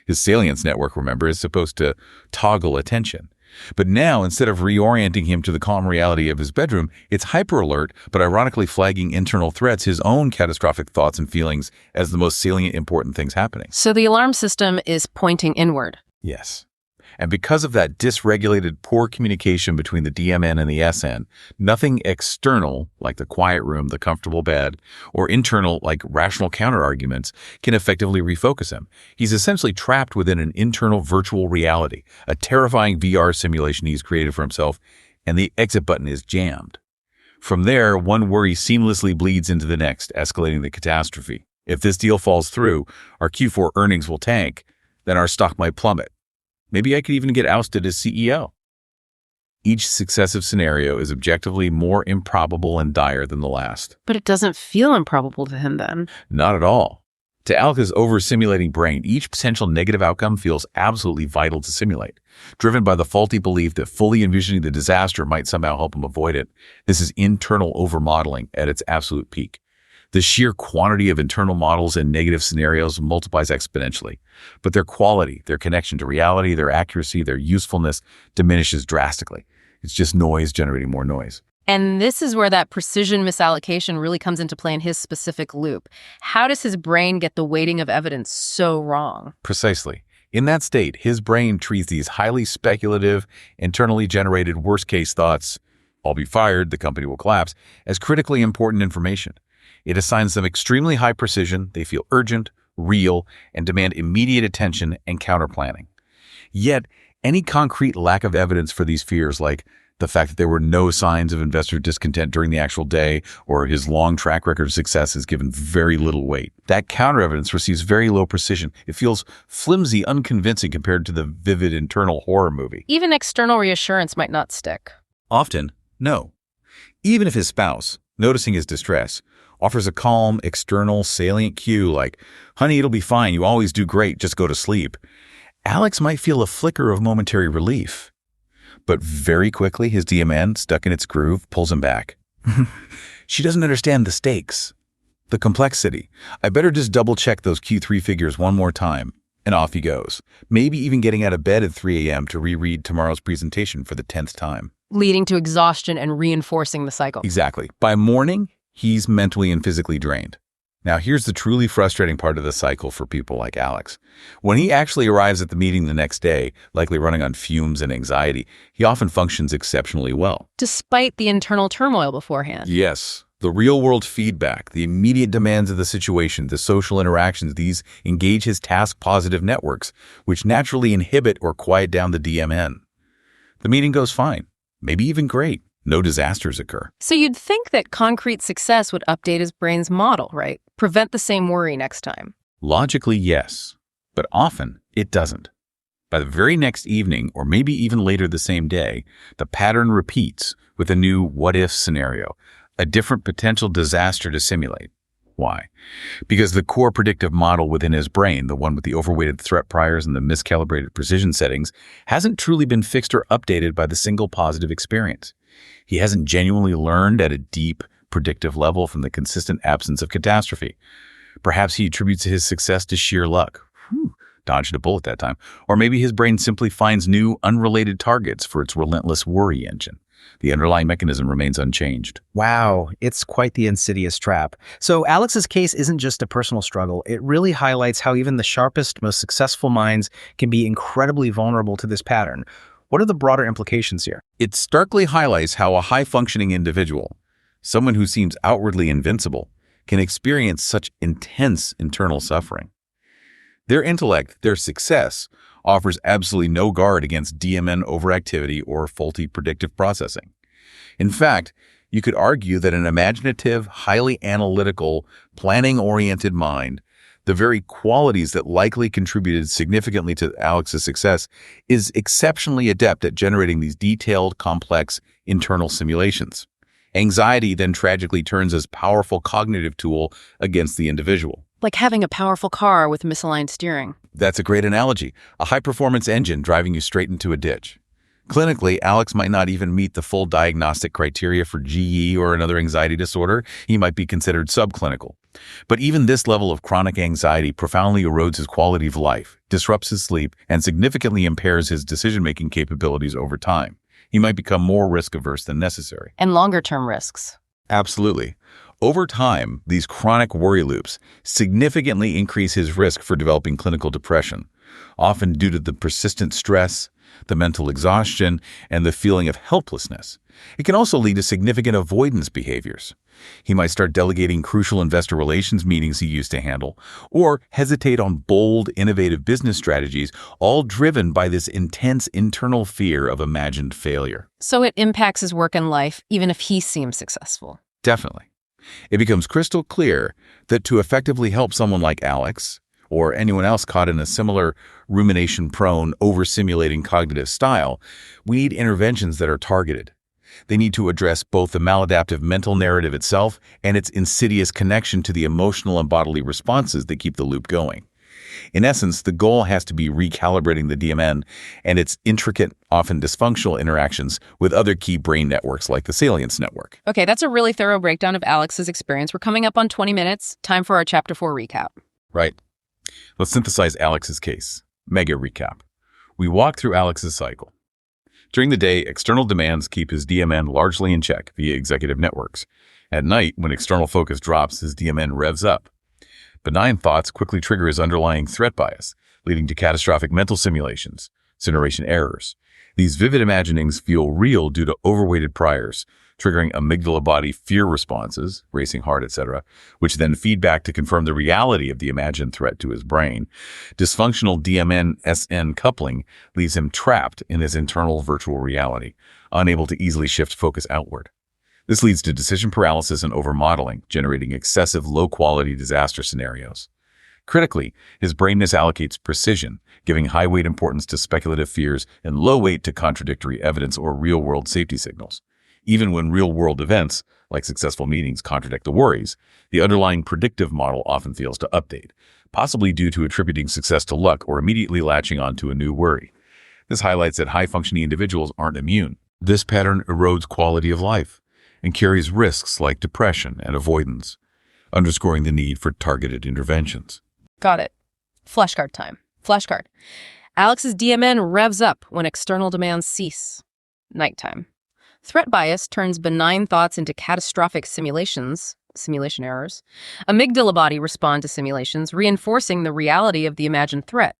His salience network, remember, is supposed to toggle attention. But now, instead of reorienting him to the calm reality of his bedroom, it's hyper-alert, but ironically flagging internal threats, his own catastrophic thoughts and feelings, as the most salient, important things happening. So the alarm system is pointing inward. Yes. And because of that dysregulated, poor communication between the DMN and the SN, nothing external, like the quiet room, the comfortable bed, or internal, like rational counterarguments, can effectively refocus him. He's essentially trapped within an internal virtual reality, a terrifying VR simulation he's created for himself, and the exit button is jammed. From there, one worry seamlessly bleeds into the next, escalating the catastrophe. If this deal falls through, our Q4 earnings will tank, then our stock might plummet. Maybe I could even get ousted as CEO. Each successive scenario is objectively more improbable and dire than the last. But it doesn't feel improbable to him then. Not at all. To Alex's over-simulating brain, each potential negative outcome feels absolutely vital to simulate, driven by the faulty belief that fully envisioning the disaster might somehow help him avoid it. This is internal over-modeling at its absolute peak. The sheer quantity of internal models and negative scenarios multiplies exponentially, but their quality, their connection to reality, their accuracy, their usefulness diminishes drastically. It's just noise generating more noise. And this is where that precision misallocation really comes into play in his specific loop. How does his brain get the weighting of evidence so wrong? Precisely. In that state, his brain treats these highly speculative, internally generated worst-case thoughts, I'll be fired, the company will collapse, as critically important information. It assigns them extremely high precision, they feel urgent, real, and demand immediate attention and counterplanning. Yet, any concrete lack of evidence for these fears, like the fact that there were no signs of investor discontent during the actual day, or his long track record of success, is given very little weight. That counter-evidence receives very low precision. It feels flimsy, unconvincing compared to the vivid internal horror movie. Even external reassurance might not stick. Often, no. Even if his spouse, noticing his distress, offers a calm, external, salient cue like, honey, it'll be fine, you always do great, just go to sleep, Alex might feel a flicker of momentary relief. But very quickly, his DMN, stuck in its groove, pulls him back. She doesn't understand the stakes, the complexity. I better just double-check those Q3 figures one more time. And off he goes, maybe even getting out of bed at 3 a.m. to reread tomorrow's presentation for the 10th time. Leading to exhaustion and reinforcing the cycle. Exactly. By morning, he's mentally and physically drained. Now, here's the truly frustrating part of the cycle for people like Alex. When he actually arrives at the meeting the next day, likely running on fumes and anxiety, he often functions exceptionally well. Despite the internal turmoil beforehand. Yes. The real-world feedback, the immediate demands of the situation, the social interactions, these engage his task-positive networks, which naturally inhibit or quiet down the DMN. The meeting goes fine, maybe even great. No disasters occur. So you'd think that concrete success would update his brain's model, right? Prevent the same worry next time. Logically, yes, but often it doesn't. By the very next evening, or maybe even later the same day, the pattern repeats with a new what-if scenario, a different potential disaster to simulate. Why? Because the core predictive model within his brain, the one with the overweighted threat priors and the miscalibrated precision settings, hasn't truly been fixed or updated by the single positive experience. He hasn't genuinely learned at a deep, predictive level from the consistent absence of catastrophe. Perhaps he attributes his success to sheer luck. Dodged a bullet that time. Or maybe his brain simply finds new, unrelated targets for its relentless worry engine. The underlying mechanism remains unchanged. Wow, it's quite the insidious trap. So Alex's case isn't just a personal struggle. It really highlights how even the sharpest, most successful minds can be incredibly vulnerable to this pattern. What are the broader implications here? It starkly highlights how a high-functioning individual, someone who seems outwardly invincible, can experience such intense internal suffering. Their intellect, their success, offers absolutely no guard against DMN overactivity or faulty predictive processing. In fact, you could argue that an imaginative, highly analytical, planning-oriented mind, the very qualities that likely contributed significantly to Alex's success, is exceptionally adept at generating these detailed, complex internal simulations. Anxiety then tragically turns as a powerful cognitive tool against the individual. Like having a powerful car with misaligned steering. That's a great analogy. A high-performance engine driving you straight into a ditch. Clinically, Alex might not even meet the full diagnostic criteria for GE or another anxiety disorder. He might be considered subclinical. But even this level of chronic anxiety profoundly erodes his quality of life, disrupts his sleep, and significantly impairs his decision-making capabilities over time. He might become more risk-averse than necessary. And longer-term risks. Absolutely. Over time, these chronic worry loops significantly increase his risk for developing clinical depression, often due to the persistent stress, the mental exhaustion, and the feeling of helplessness. It can also lead to significant avoidance behaviors. He might start delegating crucial investor relations meetings he used to handle, or hesitate on bold, innovative business strategies, all driven by this intense internal fear of imagined failure. So it impacts his work and life, even if he seems successful. Definitely. It becomes crystal clear that to effectively help someone like Alex, or anyone else caught in a similar rumination-prone, over-simulating cognitive style, we need interventions that are targeted. They need to address both the maladaptive mental narrative itself and its insidious connection to the emotional and bodily responses that keep the loop going. In essence, the goal has to be recalibrating the DMN and its intricate, often dysfunctional interactions with other key brain networks like the salience network. Okay, that's a really thorough breakdown of Alex's experience. We're coming up on 20 minutes. Time for our Chapter 4 recap. Right. Let's synthesize Alex's case. Mega recap. We walk through Alex's cycle. During the day, external demands keep his DMN largely in check via executive networks. At night, when external focus drops, his DMN revs up. Benign thoughts quickly trigger his underlying threat bias, leading to catastrophic mental simulations, generation errors. These vivid imaginings feel real due to overweighted priors, triggering amygdala body fear responses, racing heart, etc., which then feed back to confirm the reality of the imagined threat to his brain. Dysfunctional DMN-SN coupling leaves him trapped in his internal virtual reality, unable to easily shift focus outward. This leads to decision paralysis and overmodeling, generating excessive low-quality disaster scenarios. Critically, his brain misallocates precision, giving high-weight importance to speculative fears and low weight to contradictory evidence or real-world safety signals. Even when real-world events, like successful meetings, contradict the worries, the underlying predictive model often fails to update, possibly due to attributing success to luck or immediately latching onto a new worry. This highlights that high-functioning individuals aren't immune. This pattern erodes quality of life and carries risks like depression and avoidance, underscoring the need for targeted interventions. Got it. Flashcard time. Flashcard. Alex's DMN revs up when external demands cease. Nighttime. Threat bias turns benign thoughts into catastrophic simulation errors. Amygdala body respond to simulations, reinforcing the reality of the imagined threat.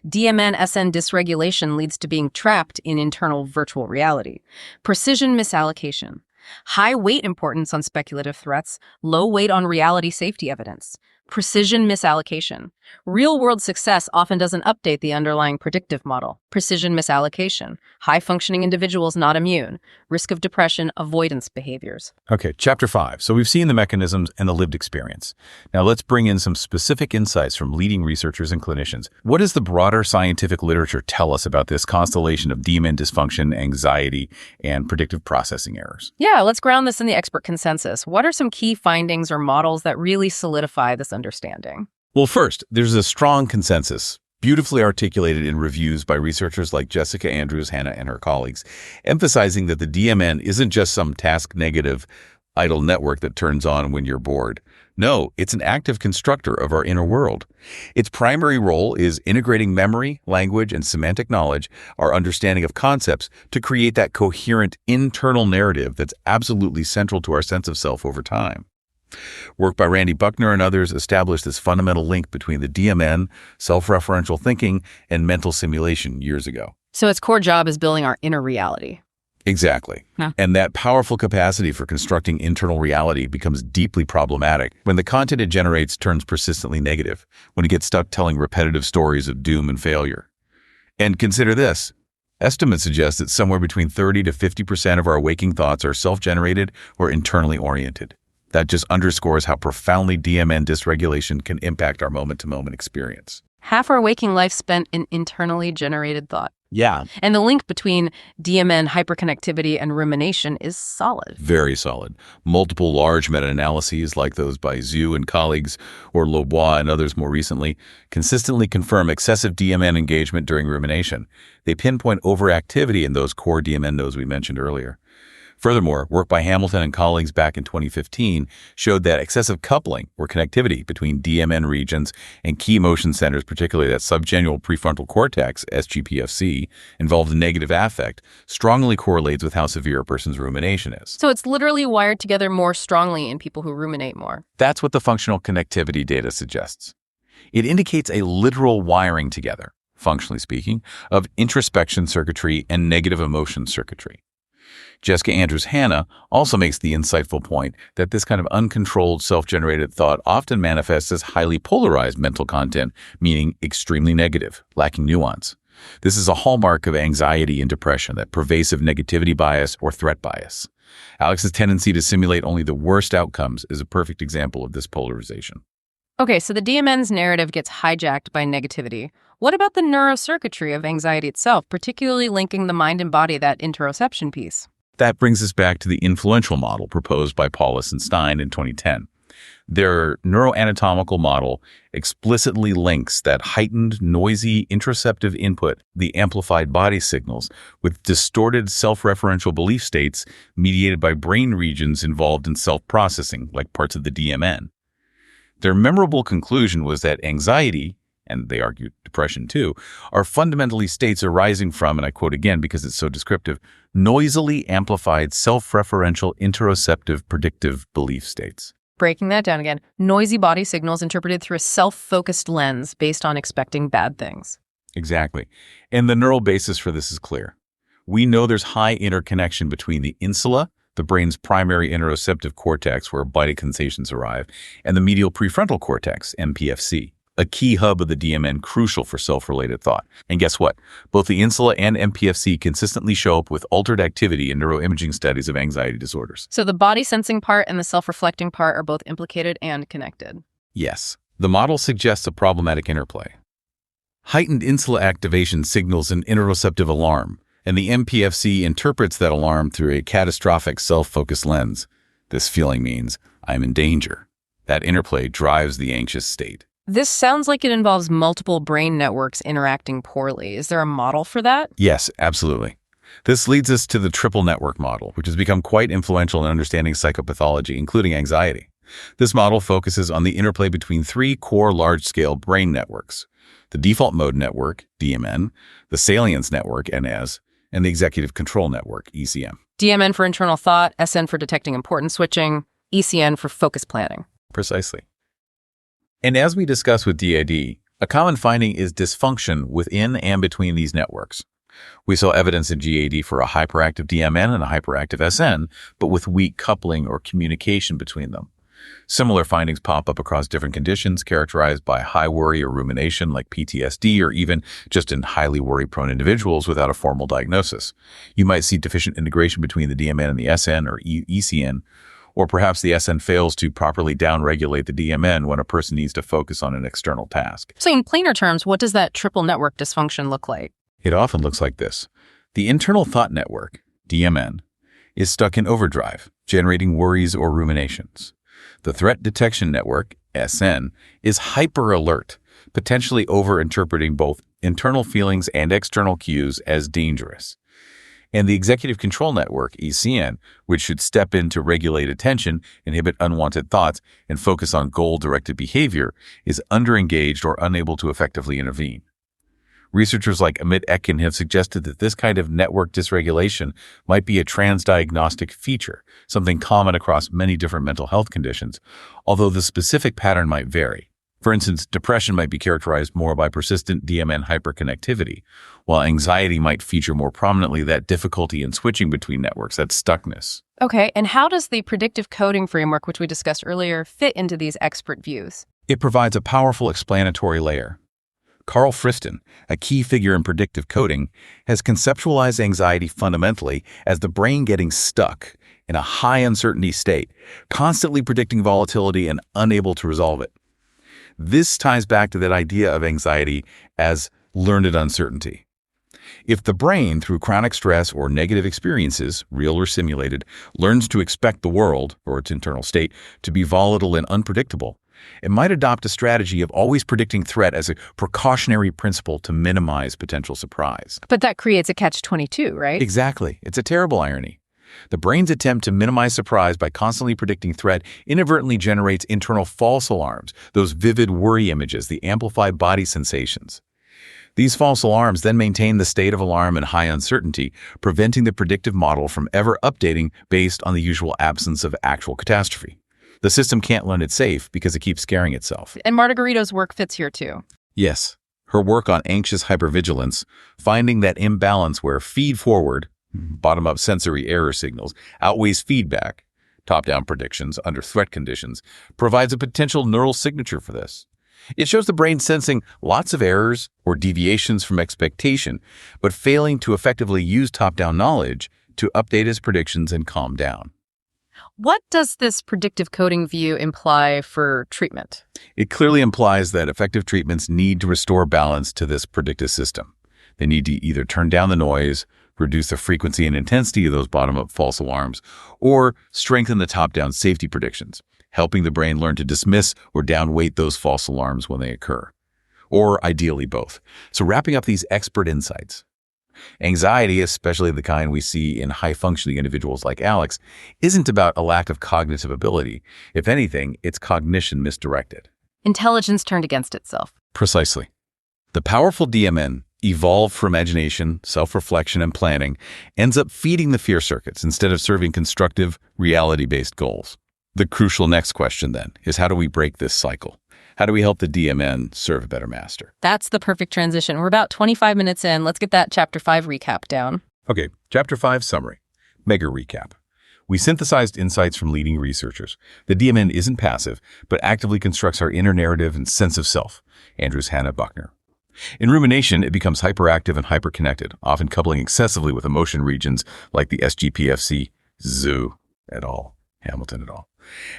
DMN-SN dysregulation leads to being trapped in internal virtual reality. Precision misallocation. High weight importance on speculative threats, low weight on reality safety evidence. Precision misallocation. Real-world success often doesn't update the underlying predictive model. Precision misallocation. High-functioning individuals not immune. Risk of depression, avoidance behaviors. Okay, chapter 5. So we've seen the mechanisms and the lived experience. Now let's bring in some specific insights from leading researchers and clinicians. What does the broader scientific literature tell us about this constellation of DMN dysfunction, anxiety, and predictive processing errors? Yeah, let's ground this in the expert consensus. What are some key findings or models that really solidify this understanding? Well, first, there's a strong consensus, beautifully articulated in reviews by researchers like Jessica Andrews Hanna and her colleagues, emphasizing that the DMN isn't just some task-negative, idle network that turns on when you're bored. No, it's an active constructor of our inner world. Its primary role is integrating memory, language, and semantic knowledge, our understanding of concepts, to create that coherent internal narrative that's absolutely central to our sense of self over time. Work by Randy Buckner and others established this fundamental link between the DMN, self-referential thinking, and mental simulation years ago. So its core job is building our inner reality. Exactly. Huh. And that powerful capacity for constructing internal reality becomes deeply problematic when the content it generates turns persistently negative, when it gets stuck telling repetitive stories of doom and failure. And consider this. Estimates suggest that somewhere between 30 to 50% of our waking thoughts are self-generated or internally oriented. That just underscores how profoundly DMN dysregulation can impact our moment-to-moment experience. Half our waking life spent in internally generated thought. Yeah. And the link between DMN, hyperconnectivity, and rumination is solid. Very solid. Multiple large meta-analyses like those by Zhu and colleagues, or Lobois and others more recently, consistently confirm excessive DMN engagement during rumination. They pinpoint overactivity in those core DMN nodes we mentioned earlier. Furthermore, work by Hamilton and colleagues back in 2015 showed that excessive coupling, or connectivity, between DMN regions and key emotion centers, particularly that subgenual prefrontal cortex, SGPFC, involved in negative affect, strongly correlates with how severe a person's rumination is. So it's literally wired together more strongly in people who ruminate more. That's what the functional connectivity data suggests. It indicates a literal wiring together, functionally speaking, of introspection circuitry and negative emotion circuitry. Jessica Andrews Hanna also makes the insightful point that this kind of uncontrolled, self-generated thought often manifests as highly polarized mental content, meaning extremely negative, lacking nuance. This is a hallmark of anxiety and depression, that pervasive negativity bias or threat bias. Alex's tendency to simulate only the worst outcomes is a perfect example of this polarization. Okay, so the DMN's narrative gets hijacked by negativity. What about the neurocircuitry of anxiety itself, particularly linking the mind and body, that interoception piece? That brings us back to the influential model proposed by Paulus and Stein in 2010. Their neuroanatomical model explicitly links that heightened, noisy, interoceptive input, the amplified body signals, with distorted self-referential belief states mediated by brain regions involved in self-processing, like parts of the DMN. Their memorable conclusion was that anxiety, and they argued depression too, are fundamentally states arising from, and I quote again because it's so descriptive, noisily amplified self-referential interoceptive predictive belief states. Breaking that down again, noisy body signals interpreted through a self-focused lens based on expecting bad things. Exactly. And the neural basis for this is clear. We know there's high interconnection between the insula, the brain's primary interoceptive cortex where body sensations arrive, and the medial prefrontal cortex, MPFC. A key hub of the DMN crucial for self-related thought. And guess what? Both the insula and MPFC consistently show up with altered activity in neuroimaging studies of anxiety disorders. So the body sensing part and the self-reflecting part are both implicated and connected. Yes. The model suggests a problematic interplay. Heightened insula activation signals an interoceptive alarm, and the MPFC interprets that alarm through a catastrophic self-focused lens. This feeling means I'm in danger. That interplay drives the anxious state. This sounds like it involves multiple brain networks interacting poorly. Is there a model for that? Yes, absolutely. This leads us to the triple network model, which has become quite influential in understanding psychopathology, including anxiety. This model focuses on the interplay between three core large-scale brain networks: the default mode network, DMN, the salience network, NS, and the executive control network, ECM. DMN for internal thought, SN for detecting importance switching, ECN for focus planning. Precisely. And as we discussed with DID, a common finding is dysfunction within and between these networks. We saw evidence in GAD for a hyperactive DMN and a hyperactive SN, but with weak coupling or communication between them. Similar findings pop up across different conditions characterized by high worry or rumination like PTSD, or even just in highly worry-prone individuals without a formal diagnosis. You might see deficient integration between the DMN and the SN or ECN, or perhaps the SN fails to properly downregulate the DMN when a person needs to focus on an external task. So in plainer terms, what does that triple network dysfunction look like? It often looks like this. The internal thought network, DMN, is stuck in overdrive, generating worries or ruminations. The threat detection network, SN, is hyper-alert, potentially over-interpreting both internal feelings and external cues as dangerous. And the executive control network, ECN, which should step in to regulate attention, inhibit unwanted thoughts, and focus on goal-directed behavior, is underengaged or unable to effectively intervene. Researchers like Amit Ekin have suggested that this kind of network dysregulation might be a transdiagnostic feature, something common across many different mental health conditions, although the specific pattern might vary. For instance, depression might be characterized more by persistent DMN hyperconnectivity, while anxiety might feature more prominently that difficulty in switching between networks, that stuckness. Okay, and how does the predictive coding framework, which we discussed earlier, fit into these expert views? It provides a powerful explanatory layer. Carl Friston, a key figure in predictive coding, has conceptualized anxiety fundamentally as the brain getting stuck in a high uncertainty state, constantly predicting volatility and unable to resolve it. This ties back to that idea of anxiety as learned uncertainty. If the brain, through chronic stress or negative experiences, real or simulated, learns to expect the world, or its internal state, to be volatile and unpredictable, it might adopt a strategy of always predicting threat as a precautionary principle to minimize potential surprise. But that creates a catch-22, right? Exactly. It's a terrible irony. The brain's attempt to minimize surprise by constantly predicting threat inadvertently generates internal false alarms, those vivid worry images, the amplified body sensations. These false alarms then maintain the state of alarm and high uncertainty, preventing the predictive model from ever updating based on the usual absence of actual catastrophe. The system can't learn it's safe because it keeps scaring itself. And Marta Garrido's work fits here too. Yes. Her work on anxious hypervigilance, finding that imbalance where feed-forward, bottom-up sensory error signals, outweighs feedback, top-down predictions under threat conditions, provides a potential neural signature for this. It shows the brain sensing lots of errors or deviations from expectation, but failing to effectively use top-down knowledge to update its predictions and calm down. What does this predictive coding view imply for treatment? It clearly implies that effective treatments need to restore balance to this predictive system. They need to either turn down the noise, reduce the frequency and intensity of those bottom-up false alarms, or strengthen the top-down safety predictions, helping the brain learn to dismiss or downweight those false alarms when they occur. Or ideally both. So wrapping up these expert insights, anxiety, especially the kind we see in high-functioning individuals like Alex, isn't about a lack of cognitive ability. If anything, it's cognition misdirected. Intelligence turned against itself. Precisely. The powerful DMN, evolved for imagination, self-reflection, and planning, ends up feeding the fear circuits instead of serving constructive, reality-based goals. The crucial next question, then, is how do we break this cycle? How do we help the DMN serve a better master? That's the perfect transition. We're about 25 minutes in. Let's get that Chapter 5 recap down. Okay, Chapter 5 summary. Mega recap. We synthesized insights from leading researchers. The DMN isn't passive, but actively constructs our inner narrative and sense of self. Andrews, Hannah, Buckner. In rumination, it becomes hyperactive and hyperconnected, often coupling excessively with emotion regions like the SGPFC, Zoo et al., Hamilton et al.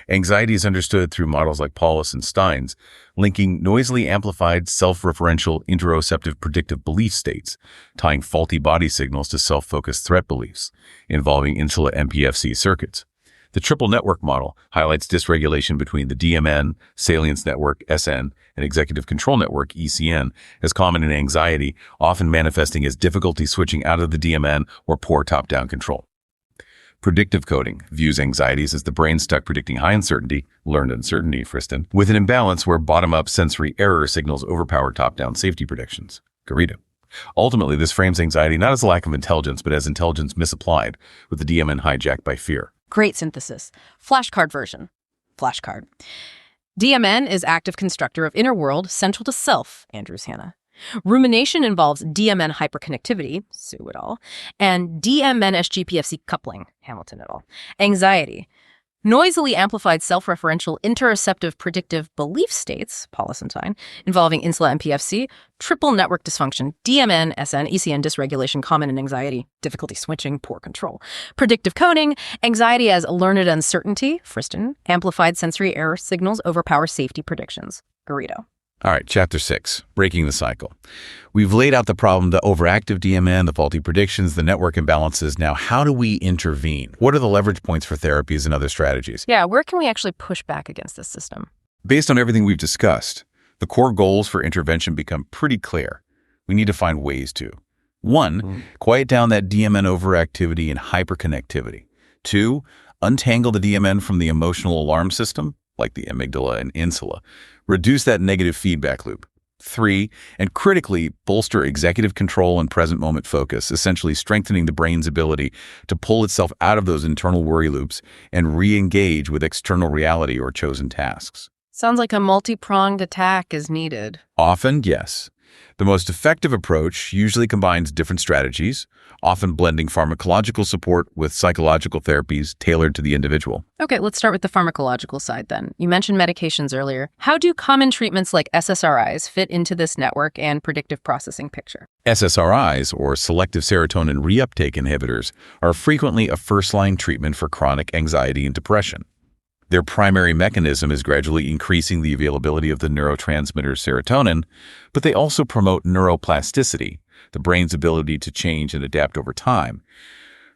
Anxiety is understood through models like Paulus and Stein's, linking noisily amplified, self-referential, interoceptive predictive belief states, tying faulty body signals to self-focused threat beliefs, involving insula MPFC circuits. The triple network model highlights dysregulation between the DMN, salience network, SN, and executive control network, ECN, as common in anxiety, often manifesting as difficulty switching out of the DMN or poor top-down control. Predictive coding views anxieties as the brain stuck predicting high uncertainty, learned uncertainty, Friston, with an imbalance where bottom-up sensory error signals overpower top-down safety predictions. Garrido. Ultimately, this frames anxiety not as a lack of intelligence, but as intelligence misapplied, with the DMN hijacked by fear. Great synthesis. Flashcard version. Flashcard. DMN is active constructor of inner world central to self, Andrews, Hannah. Rumination involves DMN hyperconnectivity, Sue et al., and DMN SGPFC coupling, Hamilton et al. Anxiety. Noisily amplified self-referential interoceptive predictive belief states, Paulus and Stein, involving insula MPFC, triple network dysfunction, DMN, SN, ECN dysregulation, common in anxiety, difficulty switching, poor control, predictive coding, anxiety as learned uncertainty, Friston, amplified sensory error signals overpower safety predictions, Garrido. All right, Chapter 6, Breaking the Cycle. We've laid out the problem, the overactive DMN, the faulty predictions, the network imbalances. Now, how do we intervene? What are the leverage points for therapies and other strategies? Yeah, where can we actually push back against this system? Based on everything we've discussed, the core goals for intervention become pretty clear. We need to find ways to. 1, quiet down that DMN overactivity and hyperconnectivity. 2, untangle the DMN from the emotional alarm system, like the amygdala and insula. Reduce that negative feedback loop. 3, and critically, bolster executive control and present moment focus, essentially strengthening the brain's ability to pull itself out of those internal worry loops and re-engage with external reality or chosen tasks. Sounds like a multi-pronged attack is needed. Often, yes. The most effective approach usually combines different strategies, often blending pharmacological support with psychological therapies tailored to the individual. Okay, let's start with the pharmacological side then. You mentioned medications earlier. How do common treatments like SSRIs fit into this network and predictive processing picture? SSRIs, or selective serotonin reuptake inhibitors, are frequently a first-line treatment for chronic anxiety and depression. Their primary mechanism is gradually increasing the availability of the neurotransmitter serotonin, but they also promote neuroplasticity, the brain's ability to change and adapt over time.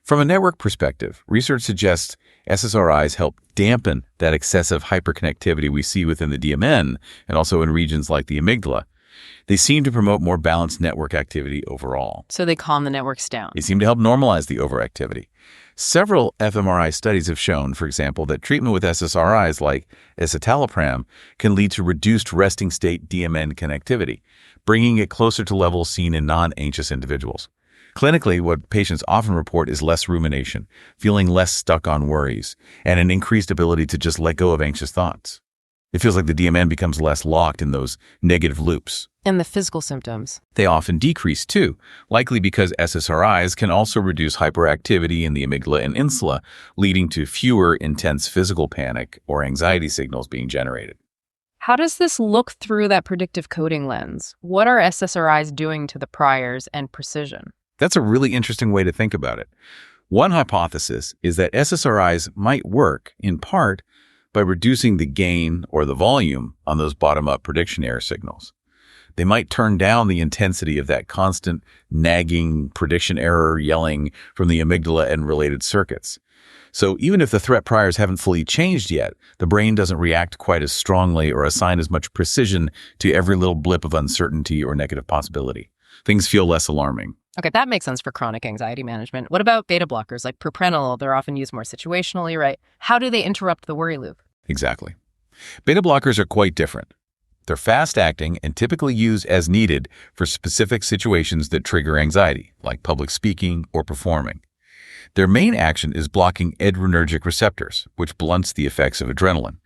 From a network perspective, research suggests SSRIs help dampen that excessive hyperconnectivity we see within the DMN and also in regions like the amygdala. They seem to promote more balanced network activity overall. So they calm the networks down. They seem to help normalize the overactivity. Several fMRI studies have shown, for example, that treatment with SSRIs like escitalopram can lead to reduced resting state DMN connectivity, bringing it closer to levels seen in non-anxious individuals. Clinically, what patients often report is less rumination, feeling less stuck on worries, and an increased ability to just let go of anxious thoughts. It feels like the DMN becomes less locked in those negative loops. And the physical symptoms? They often decrease too, likely because SSRIs can also reduce hyperactivity in the amygdala and insula, leading to fewer intense physical panic or anxiety signals being generated. How does this look through that predictive coding lens? What are SSRIs doing to the priors and precision? That's a really interesting way to think about it. One hypothesis is that SSRIs might work, in part, by reducing the gain or the volume on those bottom-up prediction error signals. They might turn down the intensity of that constant nagging prediction error yelling from the amygdala and related circuits. So even if the threat priors haven't fully changed yet, the brain doesn't react quite as strongly or assign as much precision to every little blip of uncertainty or negative possibility. Things feel less alarming. Okay, that makes sense for chronic anxiety management. What about beta blockers like propranolol? They're often used more situationally, right? How do they interrupt the worry loop? Exactly. Beta blockers are quite different. They're fast-acting and typically used as needed for specific situations that trigger anxiety, like public speaking or performing. Their main action is blocking adrenergic receptors, which blunts the effects of adrenaline.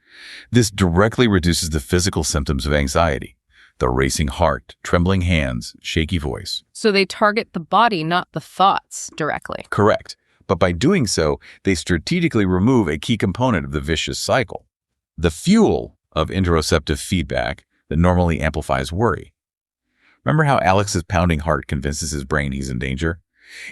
This directly reduces the physical symptoms of anxiety: the racing heart, trembling hands, shaky voice. So they target the body, not the thoughts, directly. Correct. But by doing so, they strategically remove a key component of the vicious cycle: the fuel of interoceptive feedback that normally amplifies worry. Remember how Alex's pounding heart convinces his brain he's in danger?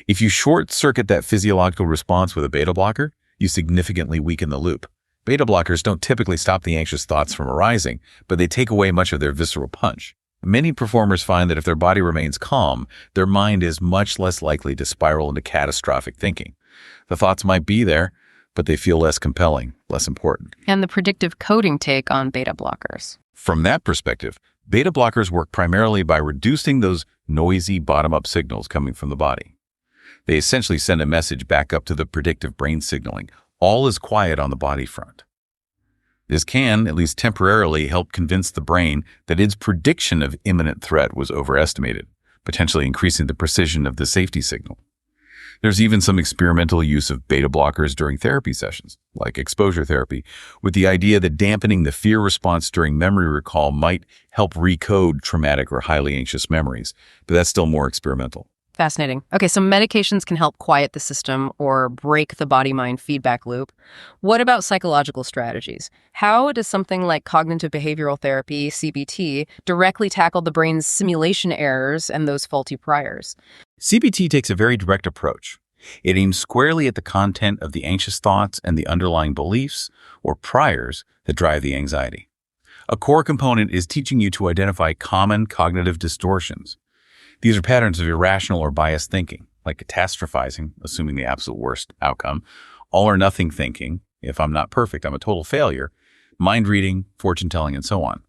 If you short-circuit that physiological response with a beta blocker, you significantly weaken the loop. Beta blockers don't typically stop the anxious thoughts from arising, but they take away much of their visceral punch. Many performers find that if their body remains calm, their mind is much less likely to spiral into catastrophic thinking. The thoughts might be there, but they feel less compelling, less important. And the predictive coding take on beta blockers. From that perspective, beta blockers work primarily by reducing those noisy bottom-up signals coming from the body. They essentially send a message back up to the predictive brain signaling: all is quiet on the body front. This can, at least temporarily, help convince the brain that its prediction of imminent threat was overestimated, potentially increasing the precision of the safety signal. There's even some experimental use of beta blockers during therapy sessions, like exposure therapy, with the idea that dampening the fear response during memory recall might help recode traumatic or highly anxious memories, but that's still more experimental. Fascinating. Okay, so medications can help quiet the system or break the body-mind feedback loop. What about psychological strategies? How does something like cognitive behavioral therapy, CBT, directly tackle the brain's simulation errors and those faulty priors? CBT takes a very direct approach. It aims squarely at the content of the anxious thoughts and the underlying beliefs or priors that drive the anxiety. A core component is teaching you to identify common cognitive distortions. These are patterns of irrational or biased thinking, like catastrophizing, assuming the absolute worst outcome, all or nothing thinking, if I'm not perfect, I'm a total failure, mind reading, fortune telling, and so on.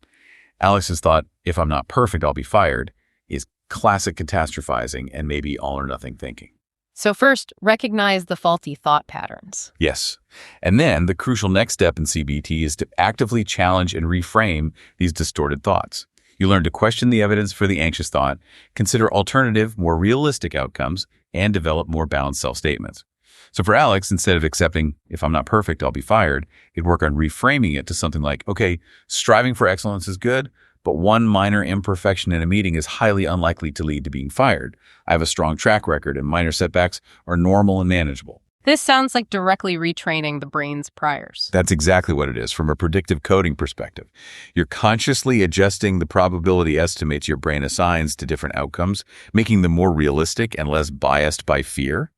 Alex's thought, if I'm not perfect, I'll be fired, is classic catastrophizing and maybe all or nothing thinking. So first, recognize the faulty thought patterns. Yes. And then the crucial next step in CBT is to actively challenge and reframe these distorted thoughts. You learn to question the evidence for the anxious thought, consider alternative, more realistic outcomes, and develop more balanced self-statements. So for Alex, instead of accepting, if I'm not perfect, I'll be fired, he'd work on reframing it to something like, okay, striving for excellence is good, but one minor imperfection in a meeting is highly unlikely to lead to being fired. I have a strong track record, and minor setbacks are normal and manageable. This sounds like directly retraining the brain's priors. That's exactly what it is from a predictive coding perspective. You're consciously adjusting the probability estimates your brain assigns to different outcomes, making them more realistic and less biased by fear.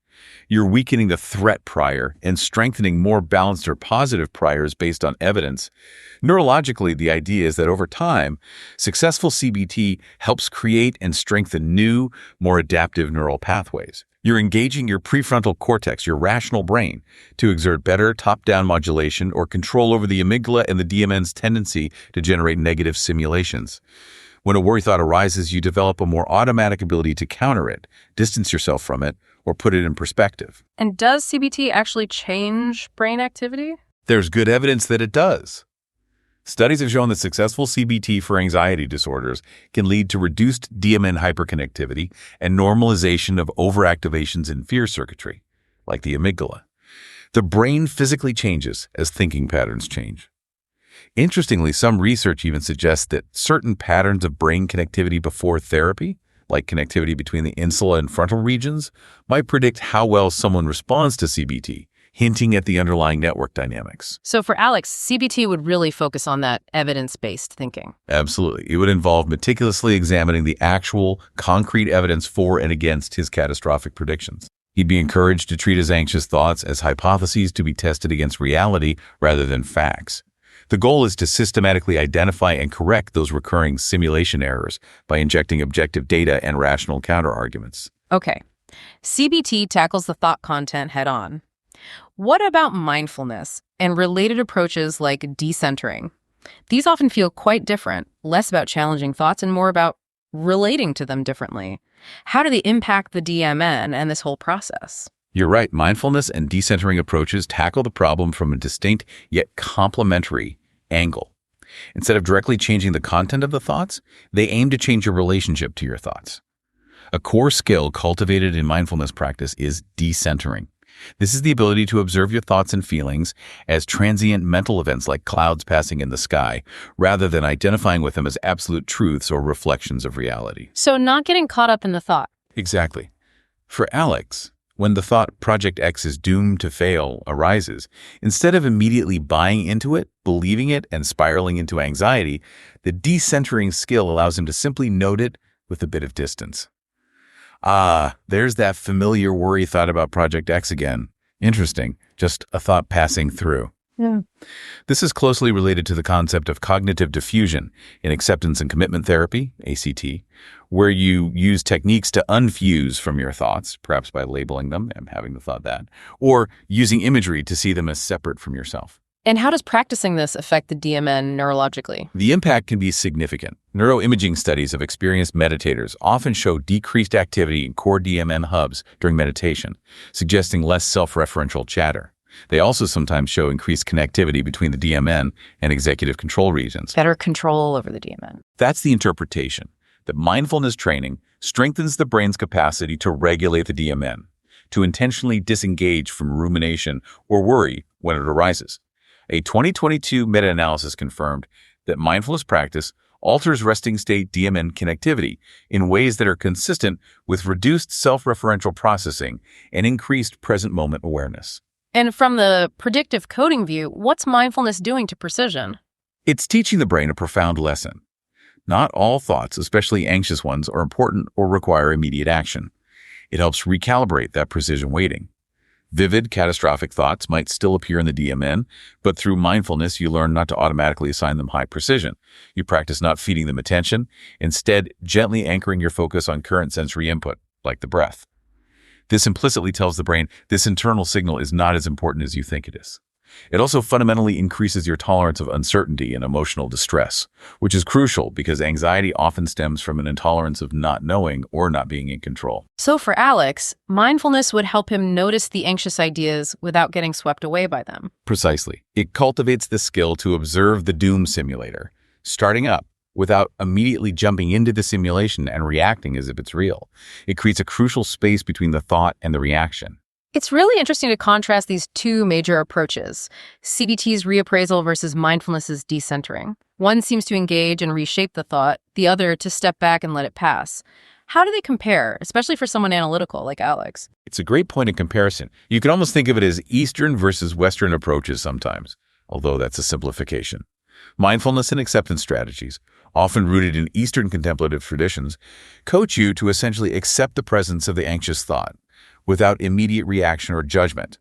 You're weakening the threat prior and strengthening more balanced or positive priors based on evidence. Neurologically, the idea is that over time, successful CBT helps create and strengthen new, more adaptive neural pathways. You're engaging your prefrontal cortex, your rational brain, to exert better top-down modulation or control over the amygdala and the DMN's tendency to generate negative simulations. When a worry thought arises, you develop a more automatic ability to counter it, distance yourself from it, or put it in perspective. And does CBT actually change brain activity? There's good evidence that it does. Studies have shown that successful CBT for anxiety disorders can lead to reduced DMN hyperconnectivity and normalization of overactivations in fear circuitry, like the amygdala. The brain physically changes as thinking patterns change. Interestingly, some research even suggests that certain patterns of brain connectivity before therapy, like connectivity between the insula and frontal regions, might predict how well someone responds to CBT, hinting at the underlying network dynamics. So for Alex, CBT would really focus on that evidence-based thinking. Absolutely. It would involve meticulously examining the actual, concrete evidence for and against his catastrophic predictions. He'd be encouraged to treat his anxious thoughts as hypotheses to be tested against reality rather than facts. The goal is to systematically identify and correct those recurring simulation errors by injecting objective data and rational counterarguments. Okay. CBT tackles the thought content head-on. What about mindfulness and related approaches like decentering? These often feel quite different, less about challenging thoughts and more about relating to them differently. How do they impact the DMN and this whole process? You're right. Mindfulness and decentering approaches tackle the problem from a distinct yet complementary angle. Instead of directly changing the content of the thoughts, they aim to change your relationship to your thoughts. A core skill cultivated in mindfulness practice is decentering. This is the ability to observe your thoughts and feelings as transient mental events like clouds passing in the sky, rather than identifying with them as absolute truths or reflections of reality. So not getting caught up in the thought. Exactly. For Alex, when the thought Project X is doomed to fail arises, instead of immediately buying into it, believing it, and spiraling into anxiety, the decentering skill allows him to simply note it with a bit of distance. Ah, there's that familiar worry thought about Project X again. Interesting. Just a thought passing through. Yeah. This is closely related to the concept of cognitive diffusion in acceptance and commitment therapy, ACT, where you use techniques to unfuse from your thoughts, perhaps by labeling them and having the thought that, or using imagery to see them as separate from yourself. And how does practicing this affect the DMN neurologically? The impact can be significant. Neuroimaging studies of experienced meditators often show decreased activity in core DMN hubs during meditation, suggesting less self-referential chatter. They also sometimes show increased connectivity between the DMN and executive control regions. Better control over the DMN. That's the interpretation, that mindfulness training strengthens the brain's capacity to regulate the DMN, to intentionally disengage from rumination or worry when it arises. A 2022 meta-analysis confirmed that mindfulness practice alters resting state DMN connectivity in ways that are consistent with reduced self-referential processing and increased present moment awareness. And from the predictive coding view, what's mindfulness doing to precision? It's teaching the brain a profound lesson. Not all thoughts, especially anxious ones, are important or require immediate action. It helps recalibrate that precision weighting. Vivid, catastrophic thoughts might still appear in the DMN, but through mindfulness, you learn not to automatically assign them high precision. You practice not feeding them attention, instead gently anchoring your focus on current sensory input, like the breath. This implicitly tells the brain this internal signal is not as important as you think it is. It also fundamentally increases your tolerance of uncertainty and emotional distress, which is crucial because anxiety often stems from an intolerance of not knowing or not being in control. So for Alex, mindfulness would help him notice the anxious ideas without getting swept away by them. Precisely. It cultivates the skill to observe the doom simulator, starting up without immediately jumping into the simulation and reacting as if it's real. It creates a crucial space between the thought and the reaction. It's really interesting to contrast these two major approaches, CBT's reappraisal versus mindfulness's decentering. One seems to engage and reshape the thought, the other to step back and let it pass. How do they compare, especially for someone analytical like Alex? It's a great point of comparison. You can almost think of it as Eastern versus Western approaches sometimes, although that's a simplification. Mindfulness and acceptance strategies, often rooted in Eastern contemplative traditions, coach you to essentially accept the presence of the anxious thought without immediate reaction or judgment.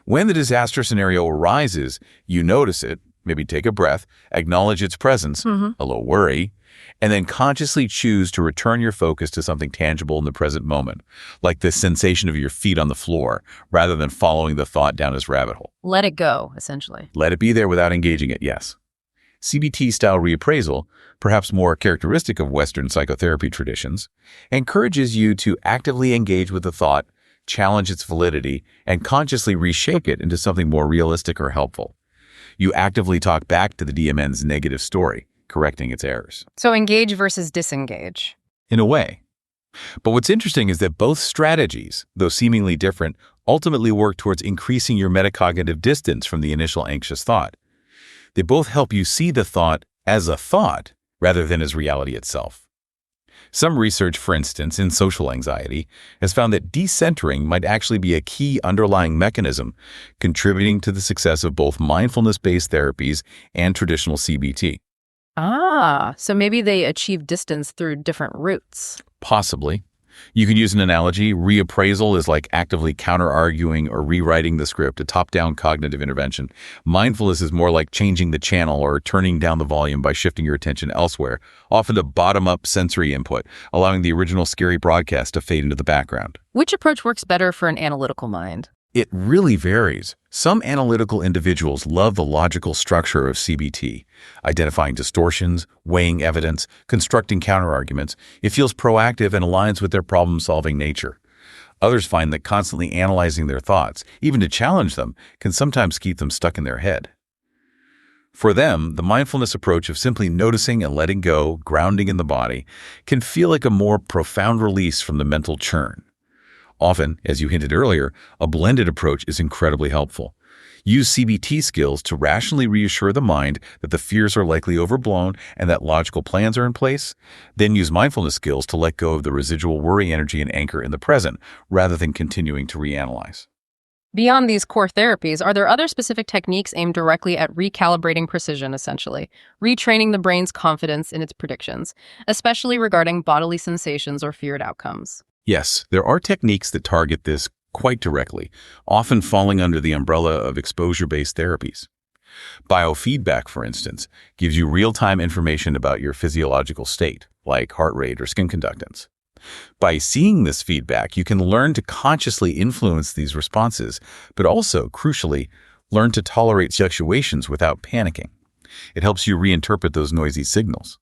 When the disaster scenario arises, you notice it, maybe take a breath, acknowledge its presence, a little worry, and then consciously choose to return your focus to something tangible in the present moment, like the sensation of your feet on the floor, rather than following the thought down its rabbit hole. Let it go, essentially. Let it be there without engaging it, yes. CBT-style reappraisal, perhaps more characteristic of Western psychotherapy traditions, encourages you to actively engage with the thought, challenge its validity, and consciously reshape it into something more realistic or helpful. You actively talk back to the DMN's negative story, correcting its errors. So engage versus disengage. In a way. But what's interesting is that both strategies, though seemingly different, ultimately work towards increasing your metacognitive distance from the initial anxious thought. They both help you see the thought as a thought rather than as reality itself. Some research, for instance, in social anxiety, has found that decentering might actually be a key underlying mechanism contributing to the success of both mindfulness-based therapies and traditional CBT. Ah, so maybe they achieve distance through different routes. Possibly. You could use an analogy. Reappraisal is like actively counter-arguing or rewriting the script, a top-down cognitive intervention. Mindfulness is more like changing the channel or turning down the volume by shifting your attention elsewhere, often to bottom-up sensory input, allowing the original scary broadcast to fade into the background. Which approach works better for an analytical mind? It really varies. Some analytical individuals love the logical structure of CBT, identifying distortions, weighing evidence, constructing counterarguments. It feels proactive and aligns with their problem-solving nature. Others find that constantly analyzing their thoughts, even to challenge them, can sometimes keep them stuck in their head. For them, the mindfulness approach of simply noticing and letting go, grounding in the body, can feel like a more profound release from the mental churn. Often, as you hinted earlier, a blended approach is incredibly helpful. Use CBT skills to rationally reassure the mind that the fears are likely overblown and that logical plans are in place. Then use mindfulness skills to let go of the residual worry energy and anchor in the present, rather than continuing to reanalyze. Beyond these core therapies, are there other specific techniques aimed directly at recalibrating precision, essentially, retraining the brain's confidence in its predictions, especially regarding bodily sensations or feared outcomes? Yes, there are techniques that target this quite directly, often falling under the umbrella of exposure-based therapies. Biofeedback, for instance, gives you real-time information about your physiological state, like heart rate or skin conductance. By seeing this feedback, you can learn to consciously influence these responses, but also, crucially, learn to tolerate fluctuations without panicking. It helps you reinterpret those noisy signals.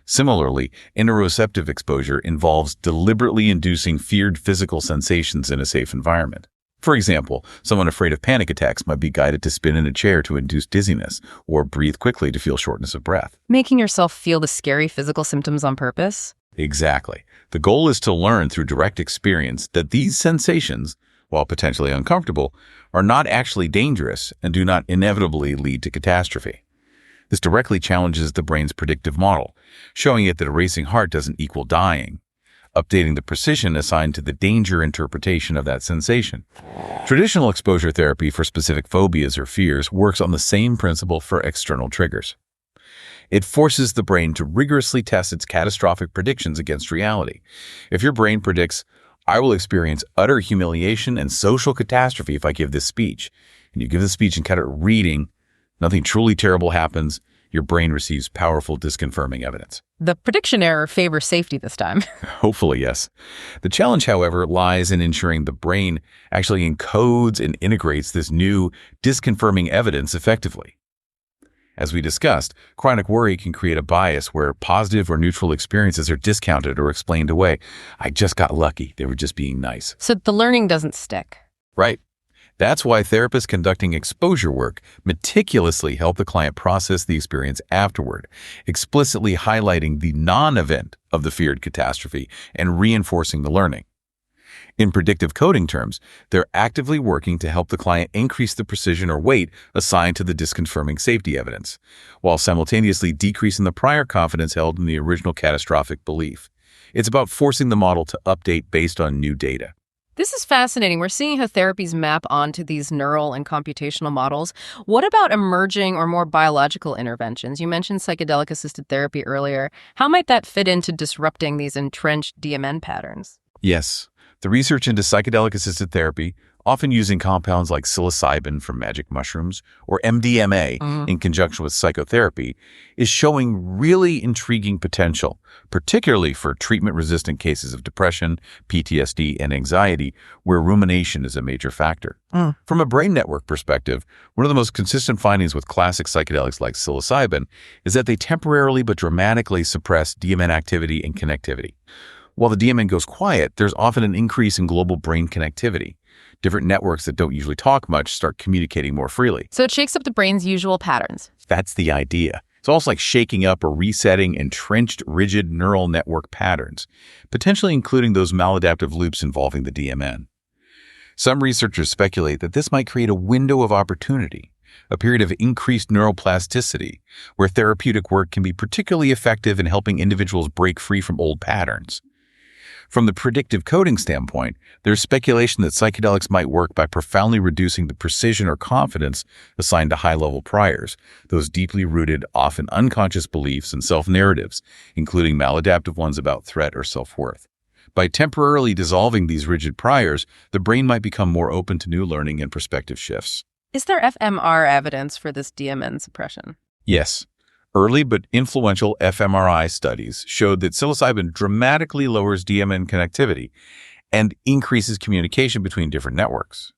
Similarly, interoceptive exposure involves deliberately inducing feared physical sensations in a safe environment. For example, someone afraid of panic attacks might be guided to spin in a chair to induce dizziness, or breathe quickly to feel shortness of breath. Making yourself feel the scary physical symptoms on purpose? Exactly. The goal is to learn through direct experience that these sensations, while potentially uncomfortable, are not actually dangerous and do not inevitably lead to catastrophe. This directly challenges the brain's predictive model, showing it that a racing heart doesn't equal dying, updating the precision assigned to the danger interpretation of that sensation. Traditional exposure therapy for specific phobias or fears works on the same principle for external triggers. It forces the brain to rigorously test its catastrophic predictions against reality. If your brain predicts, "I will experience utter humiliation and social catastrophe if I give this speech," and you give the speech and cut it reading, nothing truly terrible happens, your brain receives powerful disconfirming evidence. The prediction error favors safety this time. Hopefully, yes. The challenge, however, lies in ensuring the brain actually encodes and integrates this new disconfirming evidence effectively. As we discussed, chronic worry can create a bias where positive or neutral experiences are discounted or explained away. "I just got lucky. They were just being nice." So the learning doesn't stick. Right. That's why therapists conducting exposure work meticulously help the client process the experience afterward, explicitly highlighting the non-event of the feared catastrophe and reinforcing the learning. In predictive coding terms, they're actively working to help the client increase the precision or weight assigned to the disconfirming safety evidence, while simultaneously decreasing the prior confidence held in the original catastrophic belief. It's about forcing the model to update based on new data. This is fascinating. We're seeing how therapies map onto these neural and computational models. What about emerging or more biological interventions? You mentioned psychedelic-assisted therapy earlier. How might that fit into disrupting these entrenched DMN patterns? Yes, the research into psychedelic-assisted therapy, often using compounds like psilocybin from magic mushrooms or MDMA in conjunction with psychotherapy, is showing really intriguing potential, particularly for treatment-resistant cases of depression, PTSD, and anxiety, where rumination is a major factor. From a brain network perspective, one of the most consistent findings with classic psychedelics like psilocybin is that they temporarily but dramatically suppress DMN activity and connectivity. While the DMN goes quiet, there's often an increase in global brain connectivity. Different networks that don't usually talk much start communicating more freely. So it shakes up the brain's usual patterns. That's the idea. It's almost like shaking up or resetting entrenched, rigid neural network patterns, potentially including those maladaptive loops involving the DMN. Some researchers speculate that this might create a window of opportunity, a period of increased neuroplasticity, where therapeutic work can be particularly effective in helping individuals break free from old patterns. From the predictive coding standpoint, there's speculation that psychedelics might work by profoundly reducing the precision or confidence assigned to high-level priors, those deeply rooted, often unconscious beliefs and self-narratives, including maladaptive ones about threat or self-worth. By temporarily dissolving these rigid priors, the brain might become more open to new learning and perspective shifts. Is there fMR evidence for this DMN suppression? Yes. Early but influential fMRI studies showed that psilocybin dramatically lowers DMN connectivity and increases communication between different networks.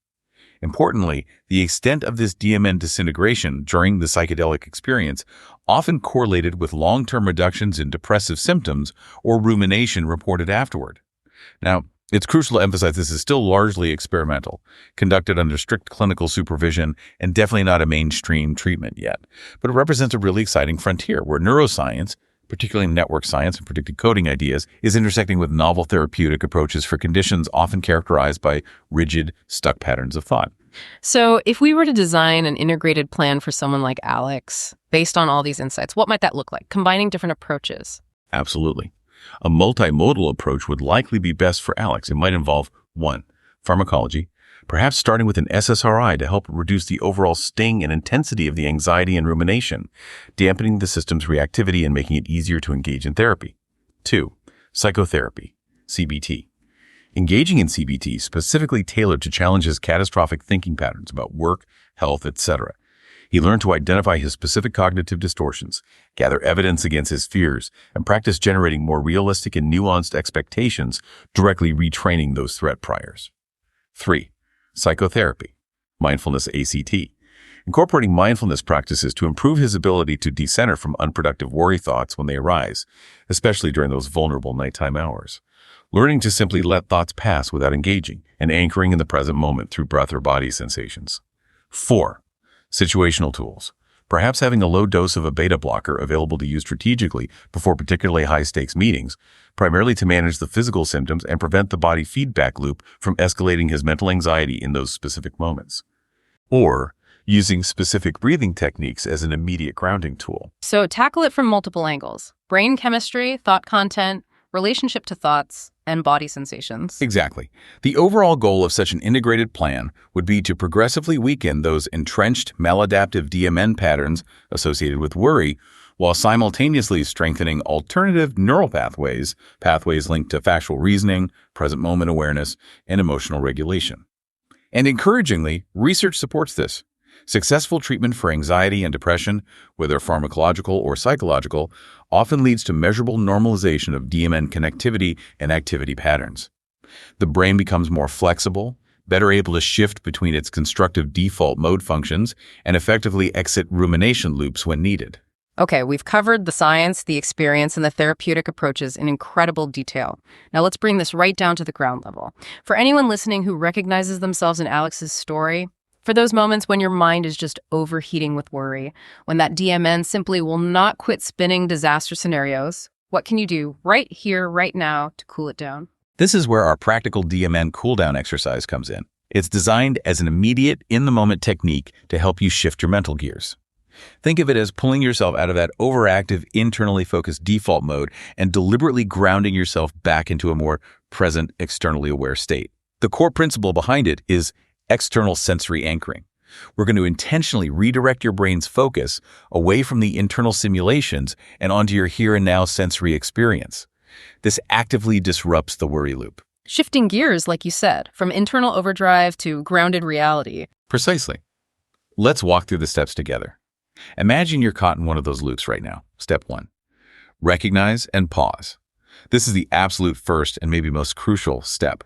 Importantly, the extent of this DMN disintegration during the psychedelic experience often correlated with long-term reductions in depressive symptoms or rumination reported afterward. Now, it's crucial to emphasize this is still largely experimental, conducted under strict clinical supervision, and definitely not a mainstream treatment yet. But it represents a really exciting frontier where neuroscience, particularly network science and predictive coding ideas, is intersecting with novel therapeutic approaches for conditions often characterized by rigid, stuck patterns of thought. So if we were to design an integrated plan for someone like Alex, based on all these insights, what might that look like, combining different approaches? Absolutely. A multimodal approach would likely be best for Alex. It might involve 1. Pharmacology, perhaps starting with an SSRI to help reduce the overall sting and intensity of the anxiety and rumination, dampening the system's reactivity and making it easier to engage in therapy. 2. Psychotherapy, CBT. Engaging in CBT specifically tailored to challenge his catastrophic thinking patterns about work, health, etc. He learned to identify his specific cognitive distortions, gather evidence against his fears, and practice generating more realistic and nuanced expectations, directly retraining those threat priors. 3. Psychotherapy, mindfulness ACT. Incorporating mindfulness practices to improve his ability to decenter from unproductive worry thoughts when they arise, especially during those vulnerable nighttime hours. Learning to simply let thoughts pass without engaging, and anchoring in the present moment through breath or body sensations. 4. Situational tools. Perhaps having a low dose of a beta blocker available to use strategically before particularly high-stakes meetings, primarily to manage the physical symptoms and prevent the body feedback loop from escalating his mental anxiety in those specific moments. Or using specific breathing techniques as an immediate grounding tool. So tackle it from multiple angles: brain chemistry, thought content, relationship to thoughts, and body sensations. Exactly. The overall goal of such an integrated plan would be to progressively weaken those entrenched maladaptive DMN patterns associated with worry, while simultaneously strengthening alternative neural pathways linked to factual reasoning, present moment awareness, and emotional regulation. And encouragingly, research supports this. Successful treatment for anxiety and depression, whether pharmacological or psychological, often leads to measurable normalization of DMN connectivity and activity patterns. The brain becomes more flexible, better able to shift between its constructive default mode functions, and effectively exit rumination loops when needed. Okay, we've covered the science, the experience, and the therapeutic approaches in incredible detail. Now let's bring this right down to the ground level. For anyone listening who recognizes themselves in Alex's story, for those moments when your mind is just overheating with worry, when that DMN simply will not quit spinning disaster scenarios, what can you do right here, right now to cool it down? This is where our practical DMN cooldown exercise comes in. It's designed as an immediate, in-the-moment technique to help you shift your mental gears. Think of it as pulling yourself out of that overactive, internally focused default mode and deliberately grounding yourself back into a more present, externally aware state. The core principle behind it is external sensory anchoring. We're going to intentionally redirect your brain's focus away from the internal simulations and onto your here and now sensory experience. This actively disrupts the worry loop. Shifting gears, like you said, from internal overdrive to grounded reality. Precisely. Let's walk through the steps together. Imagine you're caught in one of those loops right now. Step 1. Recognize and pause. This is the absolute first and maybe most crucial step.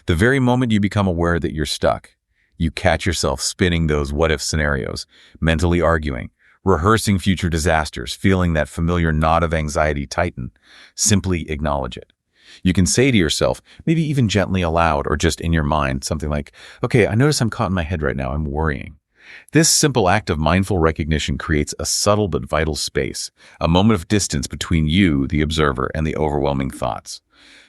The very moment you become aware that you're stuck, you catch yourself spinning those what-if scenarios, mentally arguing, rehearsing future disasters, feeling that familiar knot of anxiety tighten. Simply acknowledge it. You can say to yourself, maybe even gently aloud or just in your mind, something like, okay, I notice I'm caught in my head right now, I'm worrying. This simple act of mindful recognition creates a subtle but vital space, a moment of distance between you, the observer, and the overwhelming thoughts.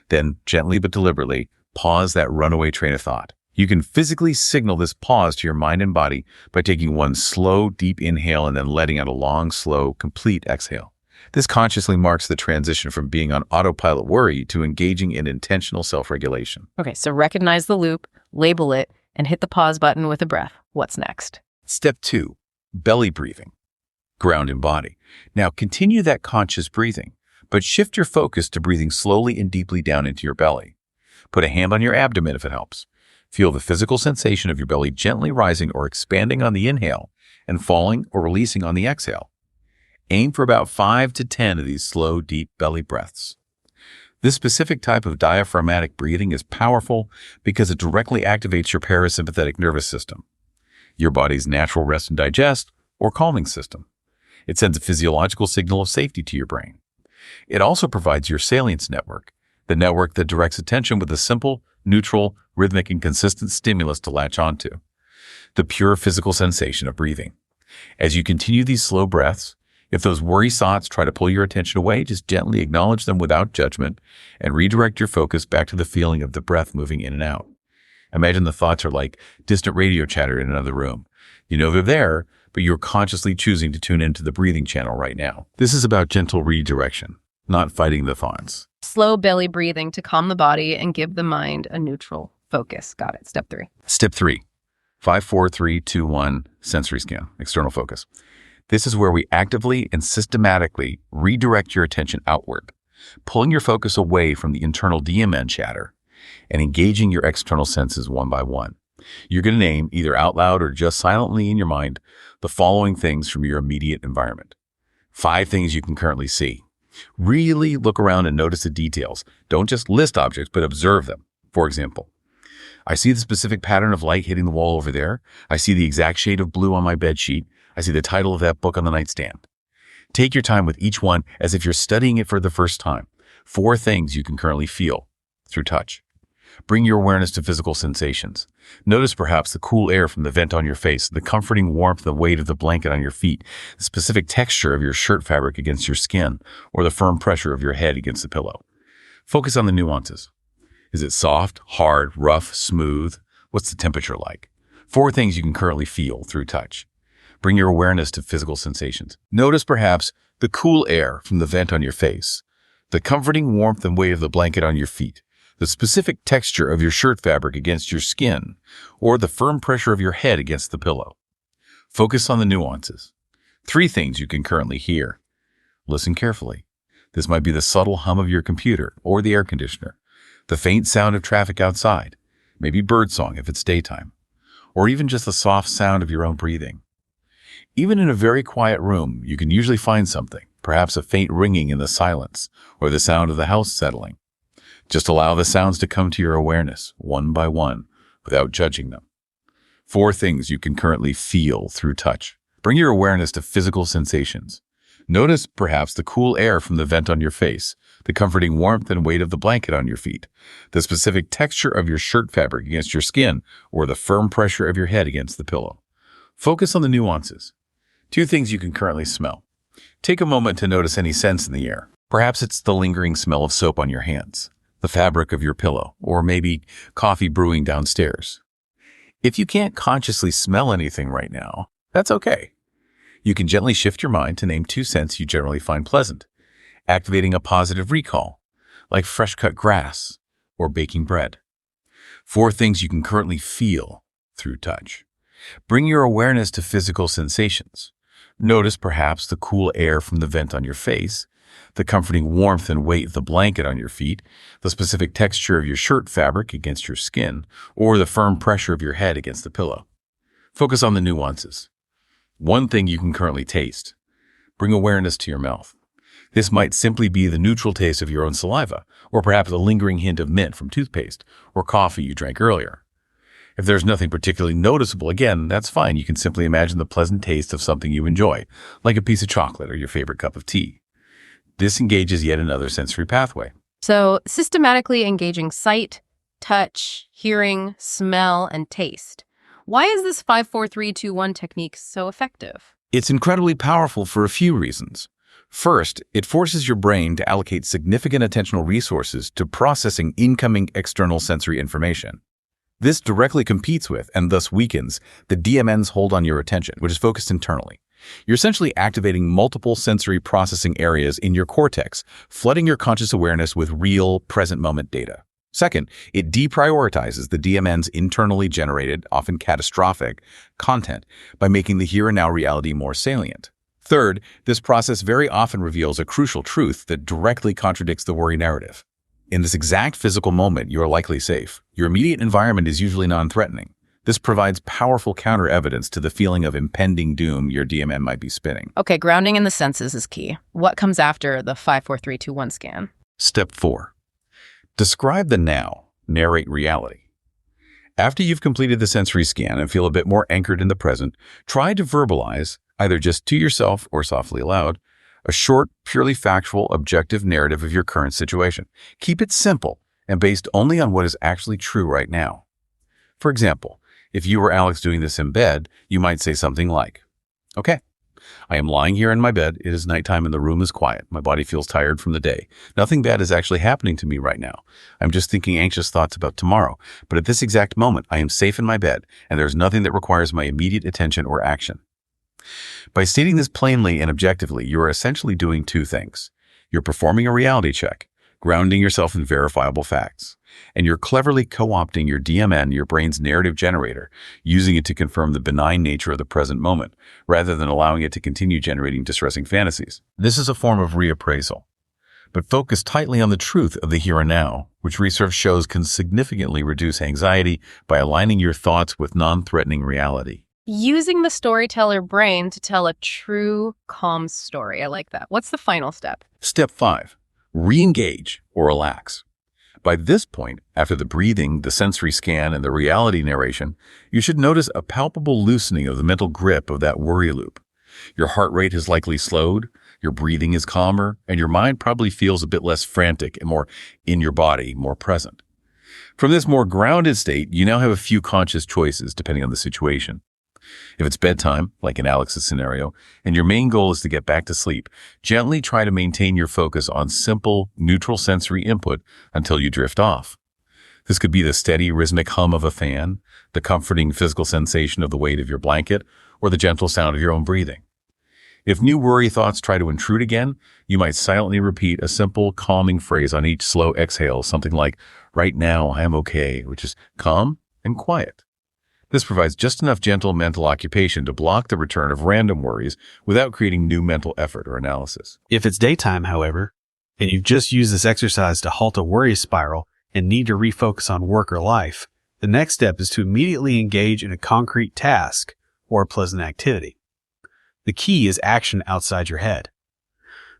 Then, gently but deliberately, pause that runaway train of thought. You can physically signal this pause to your mind and body by taking one slow, deep inhale and then letting out a long, slow, complete exhale. This consciously marks the transition from being on autopilot worry to engaging in intentional self-regulation. Okay, so recognize the loop, label it, and hit the pause button with a breath. What's next? Step 2, belly breathing. Ground and body. Now continue that conscious breathing, but shift your focus to breathing slowly and deeply down into your belly. Put a hand on your abdomen if it helps. Feel the physical sensation of your belly gently rising or expanding on the inhale and falling or releasing on the exhale. Aim for about 5 to 10 of these slow, deep belly breaths. This specific type of diaphragmatic breathing is powerful because it directly activates your parasympathetic nervous system, your body's natural rest and digest or calming system. It sends a physiological signal of safety to your brain. It also provides your salience network, the network that directs attention with a simple, neutral, rhythmic, and consistent stimulus to latch onto. The pure physical sensation of breathing. As you continue these slow breaths, if those worry thoughts try to pull your attention away, just gently acknowledge them without judgment and redirect your focus back to the feeling of the breath moving in and out. Imagine the thoughts are like distant radio chatter in another room. You know they're there, but you're consciously choosing to tune into the breathing channel right now. This is about gentle redirection, not fighting the thoughts. Slow belly breathing to calm the body and give the mind a neutral focus. Got it. Step 3. Step 3, 5, 4, 3, 2, 1, sensory scan, external focus. This is where we actively and systematically redirect your attention outward, pulling your focus away from the internal DMN chatter and engaging your external senses one by one. You're going to name, either out loud or just silently in your mind, the following things from your immediate environment. 5 things you can currently see. Really look around and notice the details. Don't just list objects, but observe them. For example, I see the specific pattern of light hitting the wall over there. I see the exact shade of blue on my bed sheet. I see the title of that book on the nightstand. Take your time with each one as if you're studying it for the first time. 4 things you can currently feel through touch. Bring your awareness to physical sensations. Notice perhaps the cool air from the vent on your face, the comforting warmth, the weight of the blanket on your feet, the specific texture of your shirt fabric against your skin, or the firm pressure of your head against the pillow. Focus on the nuances. Is it soft, hard, rough, smooth? What's the temperature like? 4 things you can currently feel through touch. Bring your awareness to physical sensations. Notice perhaps the cool air from the vent on your face, the comforting warmth and weight of the blanket on your feet, the specific texture of your shirt fabric against your skin, or the firm pressure of your head against the pillow. Focus on the nuances. 3 things you can currently hear. Listen carefully. This might be the subtle hum of your computer or the air conditioner, the faint sound of traffic outside, maybe birdsong if it's daytime, or even just the soft sound of your own breathing. Even in a very quiet room, you can usually find something, perhaps a faint ringing in the silence or the sound of the house settling. Just allow the sounds to come to your awareness, one by one, without judging them. 4 things you can currently feel through touch. Bring your awareness to physical sensations. Notice perhaps the cool air from the vent on your face, the comforting warmth and weight of the blanket on your feet, the specific texture of your shirt fabric against your skin, or the firm pressure of your head against the pillow. Focus on the nuances. 2 things you can currently smell. Take a moment to notice any scents in the air. Perhaps it's the lingering smell of soap on your hands, the fabric of your pillow, or maybe coffee brewing downstairs. If you can't consciously smell anything right now, that's okay. You can gently shift your mind to name 2 scents you generally find pleasant, activating a positive recall, like fresh-cut grass or baking bread. 4 things you can currently feel through touch. Bring your awareness to physical sensations. Notice perhaps the cool air from the vent on your face, the comforting warmth and weight of the blanket on your feet, the specific texture of your shirt fabric against your skin, or the firm pressure of your head against the pillow. Focus on the nuances. 1 thing you can currently taste. Bring awareness to your mouth. This might simply be the neutral taste of your own saliva, or perhaps a lingering hint of mint from toothpaste or coffee you drank earlier. If there's nothing particularly noticeable, again, that's fine. You can simply imagine the pleasant taste of something you enjoy, like a piece of chocolate or your favorite cup of tea. This engages yet another sensory pathway. So, systematically engaging sight, touch, hearing, smell, and taste. Why is this 5-4-3-2-1 technique so effective? It's incredibly powerful for a few reasons. First, it forces your brain to allocate significant attentional resources to processing incoming external sensory information. This directly competes with, and thus weakens, the DMN's hold on your attention, which is focused internally. You're essentially activating multiple sensory processing areas in your cortex, flooding your conscious awareness with real, present-moment data. Second, it deprioritizes the DMN's internally generated, often catastrophic, content by making the here-and-now reality more salient. Third, this process very often reveals a crucial truth that directly contradicts the worry narrative. In this exact physical moment, you are likely safe. Your immediate environment is usually non-threatening. This provides powerful counter-evidence to the feeling of impending doom your DMN might be spinning. Okay, grounding in the senses is key. What comes after the 5-4-3-2-1 scan? Step 4. Describe the now. Narrate reality. After you've completed the sensory scan and feel a bit more anchored in the present, try to verbalize, either just to yourself or softly aloud, a short, purely factual, objective narrative of your current situation. Keep it simple and based only on what is actually true right now. For example, if you were Alex doing this in bed, you might say something like, "Okay, I am lying here in my bed. It is nighttime and the room is quiet. My body feels tired from the day. Nothing bad is actually happening to me right now. I'm just thinking anxious thoughts about tomorrow. But at this exact moment, I am safe in my bed, and there's nothing that requires my immediate attention or action." By stating this plainly and objectively, you are essentially doing 2 things. You're performing a reality check, grounding yourself in verifiable facts, and you're cleverly co-opting your DMN, your brain's narrative generator, using it to confirm the benign nature of the present moment, rather than allowing it to continue generating distressing fantasies. This is a form of reappraisal, but focus tightly on the truth of the here and now, which research shows can significantly reduce anxiety by aligning your thoughts with non-threatening reality. Using the storyteller brain to tell a true, calm story. I like that. What's the final step? Step 5. Re-engage or relax. By this point, after the breathing, the sensory scan, and the reality narration, you should notice a palpable loosening of the mental grip of that worry loop. Your heart rate has likely slowed, your breathing is calmer, and your mind probably feels a bit less frantic and more in your body, more present. From this more grounded state, you now have a few conscious choices depending on the situation. If it's bedtime, like in Alex's scenario, and your main goal is to get back to sleep, gently try to maintain your focus on simple, neutral sensory input until you drift off. This could be the steady rhythmic hum of a fan, the comforting physical sensation of the weight of your blanket, or the gentle sound of your own breathing. If new worry thoughts try to intrude again, you might silently repeat a simple, calming phrase on each slow exhale, something like, "Right now, I am okay," which is calm and quiet. This provides just enough gentle mental occupation to block the return of random worries without creating new mental effort or analysis. If it's daytime, however, and you've just used this exercise to halt a worry spiral and need to refocus on work or life, the next step is to immediately engage in a concrete task or a pleasant activity. The key is action outside your head.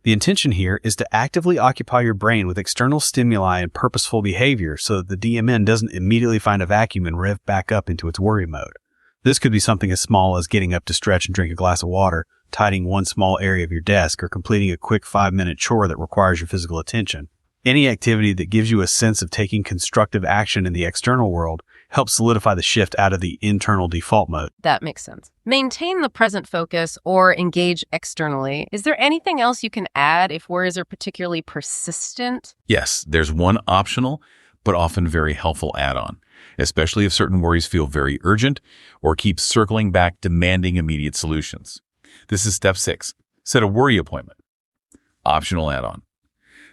The intention here is to actively occupy your brain with external stimuli and purposeful behavior so that the DMN doesn't immediately find a vacuum and rev back up into its worry mode. This could be something as small as getting up to stretch and drink a glass of water, tidying one small area of your desk, or completing a quick 5-minute chore that requires your physical attention. Any activity that gives you a sense of taking constructive action in the external world helps solidify the shift out of the internal default mode. That makes sense. Maintain the present focus or engage externally. Is there anything else you can add if worries are particularly persistent? Yes, there's one optional, but often very helpful add-on, especially if certain worries feel very urgent or keep circling back demanding immediate solutions. This is step 6. Set a worry appointment. Optional add-on.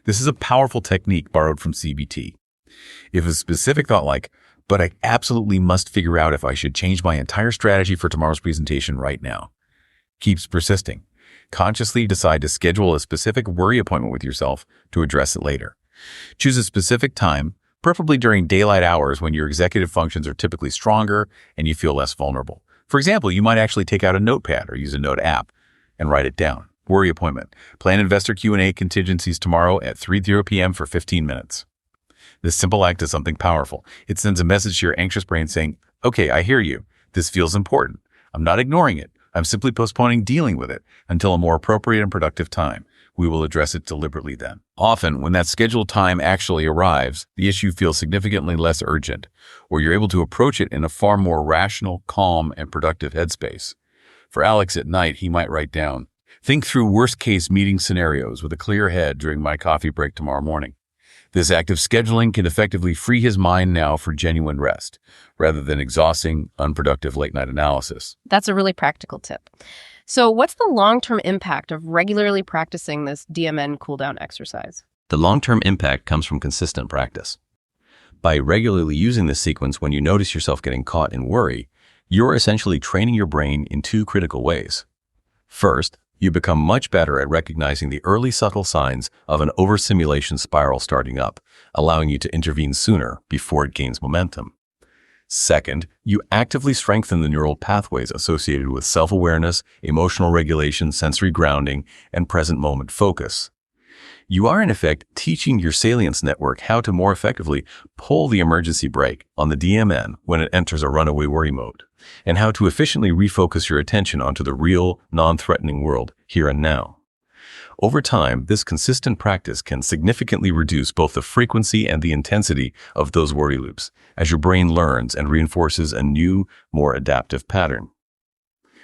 This is a powerful technique borrowed from CBT. If a specific thought like, "But I absolutely must figure out if I should change my entire strategy for tomorrow's presentation right now," keeps persisting, consciously decide to schedule a specific worry appointment with yourself to address it later. Choose a specific time, preferably during daylight hours when your executive functions are typically stronger and you feel less vulnerable. For example, you might actually take out a notepad or use a note app and write it down. Worry appointment. Plan investor Q&A contingencies tomorrow at 3:00 p.m. for 15 minutes. This simple act is something powerful. It sends a message to your anxious brain saying, "Okay, I hear you. This feels important. I'm not ignoring it. I'm simply postponing dealing with it until a more appropriate and productive time. We will address it deliberately then." Often, when that scheduled time actually arrives, the issue feels significantly less urgent, or you're able to approach it in a far more rational, calm, and productive headspace. For Alex at night, he might write down, "Think through worst-case meeting scenarios with a clear head during my coffee break tomorrow morning." This active scheduling can effectively free his mind now for genuine rest, rather than exhausting, unproductive late-night analysis. That's a really practical tip. So what's the long-term impact of regularly practicing this DMN cool-down exercise? The long-term impact comes from consistent practice. By regularly using this sequence when you notice yourself getting caught in worry, you're essentially training your brain in 2 critical ways. First, you become much better at recognizing the early subtle signs of an overstimulation spiral starting up, allowing you to intervene sooner before it gains momentum. Second, you actively strengthen the neural pathways associated with self-awareness, emotional regulation, sensory grounding, and present moment focus. You are, in effect, teaching your salience network how to more effectively pull the emergency brake on the DMN when it enters a runaway worry mode, and how to efficiently refocus your attention onto the real, non-threatening world here and now. Over time, this consistent practice can significantly reduce both the frequency and the intensity of those worry loops as your brain learns and reinforces a new, more adaptive pattern.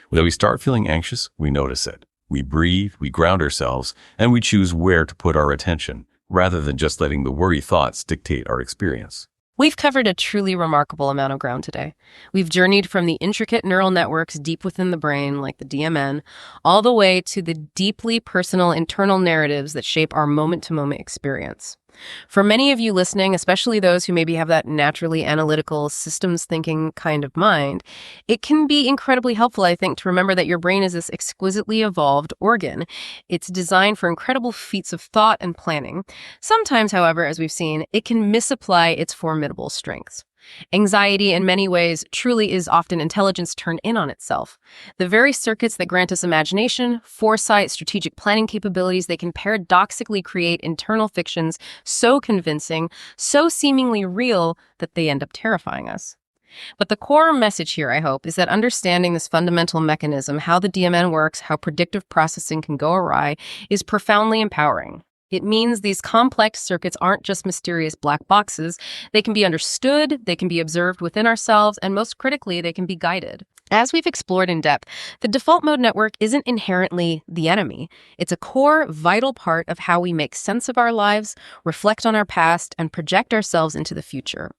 When we start feeling anxious, we notice it. We breathe, we ground ourselves, and we choose where to put our attention, rather than just letting the worry thoughts dictate our experience. We've covered a truly remarkable amount of ground today. We've journeyed from the intricate neural networks deep within the brain, like the DMN, all the way to the deeply personal internal narratives that shape our moment-to-moment experience. For many of you listening, especially those who maybe have that naturally analytical, systems thinking kind of mind, it can be incredibly helpful, I think, to remember that your brain is this exquisitely evolved organ. It's designed for incredible feats of thought and planning. Sometimes, however, as we've seen, it can misapply its formidable strengths. Anxiety, in many ways, truly is often intelligence turned in on itself. The very circuits that grant us imagination, foresight, strategic planning capabilities, they can paradoxically create internal fictions so convincing, so seemingly real, that they end up terrifying us. But the core message here, I hope, is that understanding this fundamental mechanism, how the DMN works, how predictive processing can go awry, is profoundly empowering. It means these complex circuits aren't just mysterious black boxes. They can be understood, they can be observed within ourselves, and most critically, they can be guided. As we've explored in depth, the default mode network isn't inherently the enemy. It's a core, vital part of how we make sense of our lives, reflect on our past, and project ourselves into the future.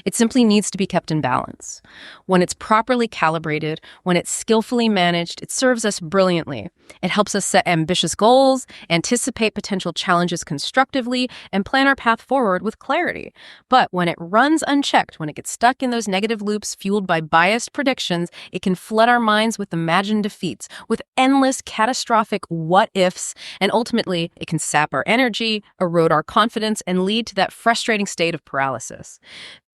It simply needs to be kept in balance. When it's properly calibrated, when it's skillfully managed, it serves us brilliantly. It helps us set ambitious goals, anticipate potential challenges constructively, and plan our path forward with clarity. But when it runs unchecked, when it gets stuck in those negative loops fueled by biased predictions, it can flood our minds with imagined defeats, with endless catastrophic what-ifs, and ultimately, it can sap our energy, erode our confidence, and lead to that frustrating state of paralysis.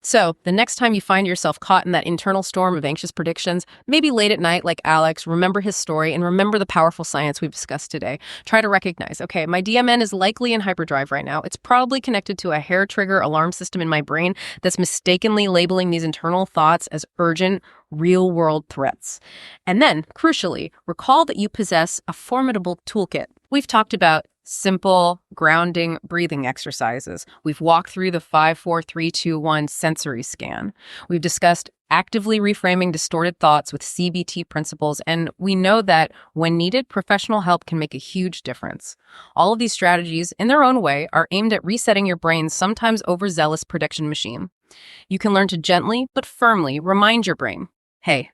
So, the next time you find yourself caught in that internal storm of anxious predictions, maybe late at night like Alex, remember his story and remember the powerful science we've discussed today. Try to recognize, okay, my DMN is likely in hyperdrive right now. It's probably connected to a hair trigger alarm system in my brain that's mistakenly labeling these internal thoughts as urgent, real-world threats. And then, crucially, recall that you possess a formidable toolkit. We've talked about simple grounding breathing exercises. We've walked through the 5-4-3-2-1 sensory scan. We've discussed actively reframing distorted thoughts with CBT principles, and we know that when needed, professional help can make a huge difference. All of these strategies, in their own way, are aimed at resetting your brain's sometimes overzealous prediction machine. You can learn to gently but firmly remind your brain, hey,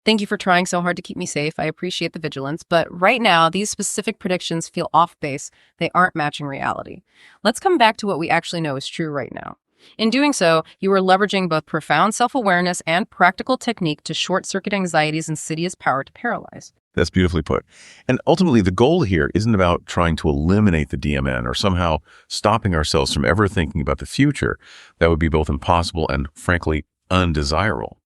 thank you for trying so hard to keep me safe. I appreciate the vigilance, but right now, these specific predictions feel off base. They aren't matching reality. Let's come back to what we actually know is true right now. In doing so, you are leveraging both profound self-awareness and practical technique to short-circuit anxiety's insidious power to paralyze. That's beautifully put. And ultimately, the goal here isn't about trying to eliminate the DMN or somehow stopping ourselves from ever thinking about the future. That would be both impossible and, frankly, undesirable.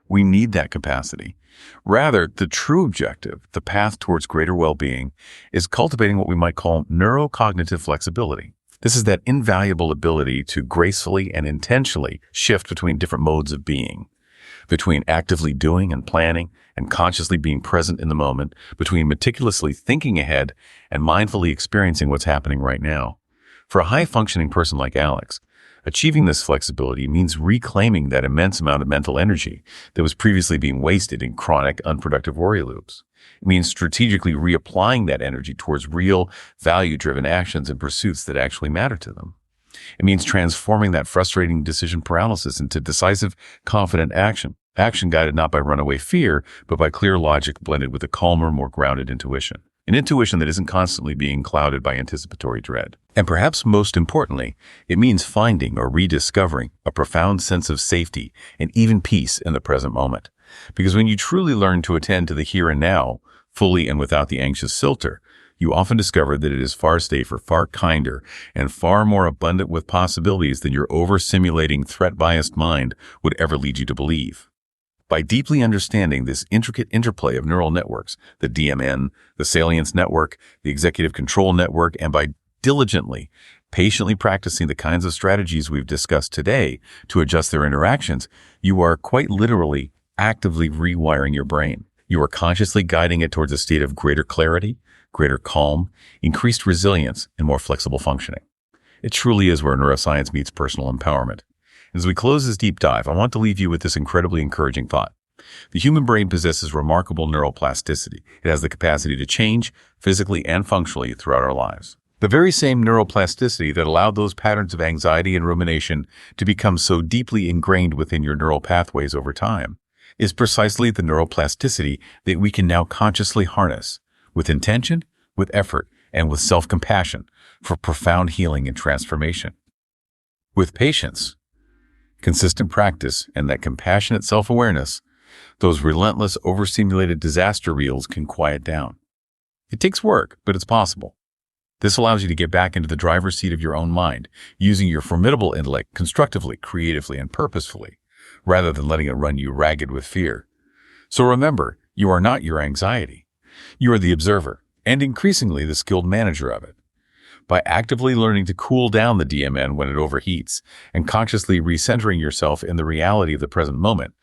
We need that capacity. Rather, the true objective, the path towards greater well-being, is cultivating what we might call neurocognitive flexibility. This is that invaluable ability to gracefully and intentionally shift between different modes of being, between actively doing and planning and consciously being present in the moment, between meticulously thinking ahead and mindfully experiencing what's happening right now. For a high-functioning person like Alex, achieving this flexibility means reclaiming that immense amount of mental energy that was previously being wasted in chronic, unproductive worry loops. It means strategically reapplying that energy towards real, value-driven actions and pursuits that actually matter to them. It means transforming that frustrating decision paralysis into decisive, confident action guided not by runaway fear, but by clear logic blended with a calmer, more grounded intuition. An intuition that isn't constantly being clouded by anticipatory dread. And perhaps most importantly, it means finding or rediscovering a profound sense of safety and even peace in the present moment. Because when you truly learn to attend to the here and now, fully and without the anxious filter, you often discover that it is far safer, far kinder, and far more abundant with possibilities than your over-simulating, threat-biased mind would ever lead you to believe. By deeply understanding this intricate interplay of neural networks, the DMN, the salience network, the executive control network, and by diligently, patiently practicing the kinds of strategies we've discussed today to adjust their interactions, you are quite literally actively rewiring your brain. You are consciously guiding it towards a state of greater clarity, greater calm, increased resilience, and more flexible functioning. It truly is where neuroscience meets personal empowerment. As we close this deep dive, I want to leave you with this incredibly encouraging thought. The human brain possesses remarkable neuroplasticity. It has the capacity to change physically and functionally throughout our lives. The very same neuroplasticity that allowed those patterns of anxiety and rumination to become so deeply ingrained within your neural pathways over time is precisely the neuroplasticity that we can now consciously harness with intention, with effort, and with self-compassion for profound healing and transformation. With patience, consistent practice, and that compassionate self-awareness, those relentless, overstimulated disaster reels can quiet down. It takes work, but it's possible. This allows you to get back into the driver's seat of your own mind, using your formidable intellect constructively, creatively, and purposefully, rather than letting it run you ragged with fear. So remember, you are not your anxiety. You are the observer, and increasingly the skilled manager of it. By actively learning to cool down the DMN when it overheats and consciously recentering yourself in the reality of the present moment,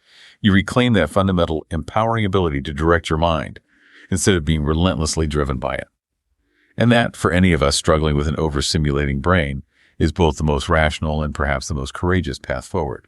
you reclaim that fundamental, empowering ability to direct your mind instead of being relentlessly driven by it. And that, for any of us struggling with an overstimulating brain, is both the most rational and perhaps the most courageous path forward.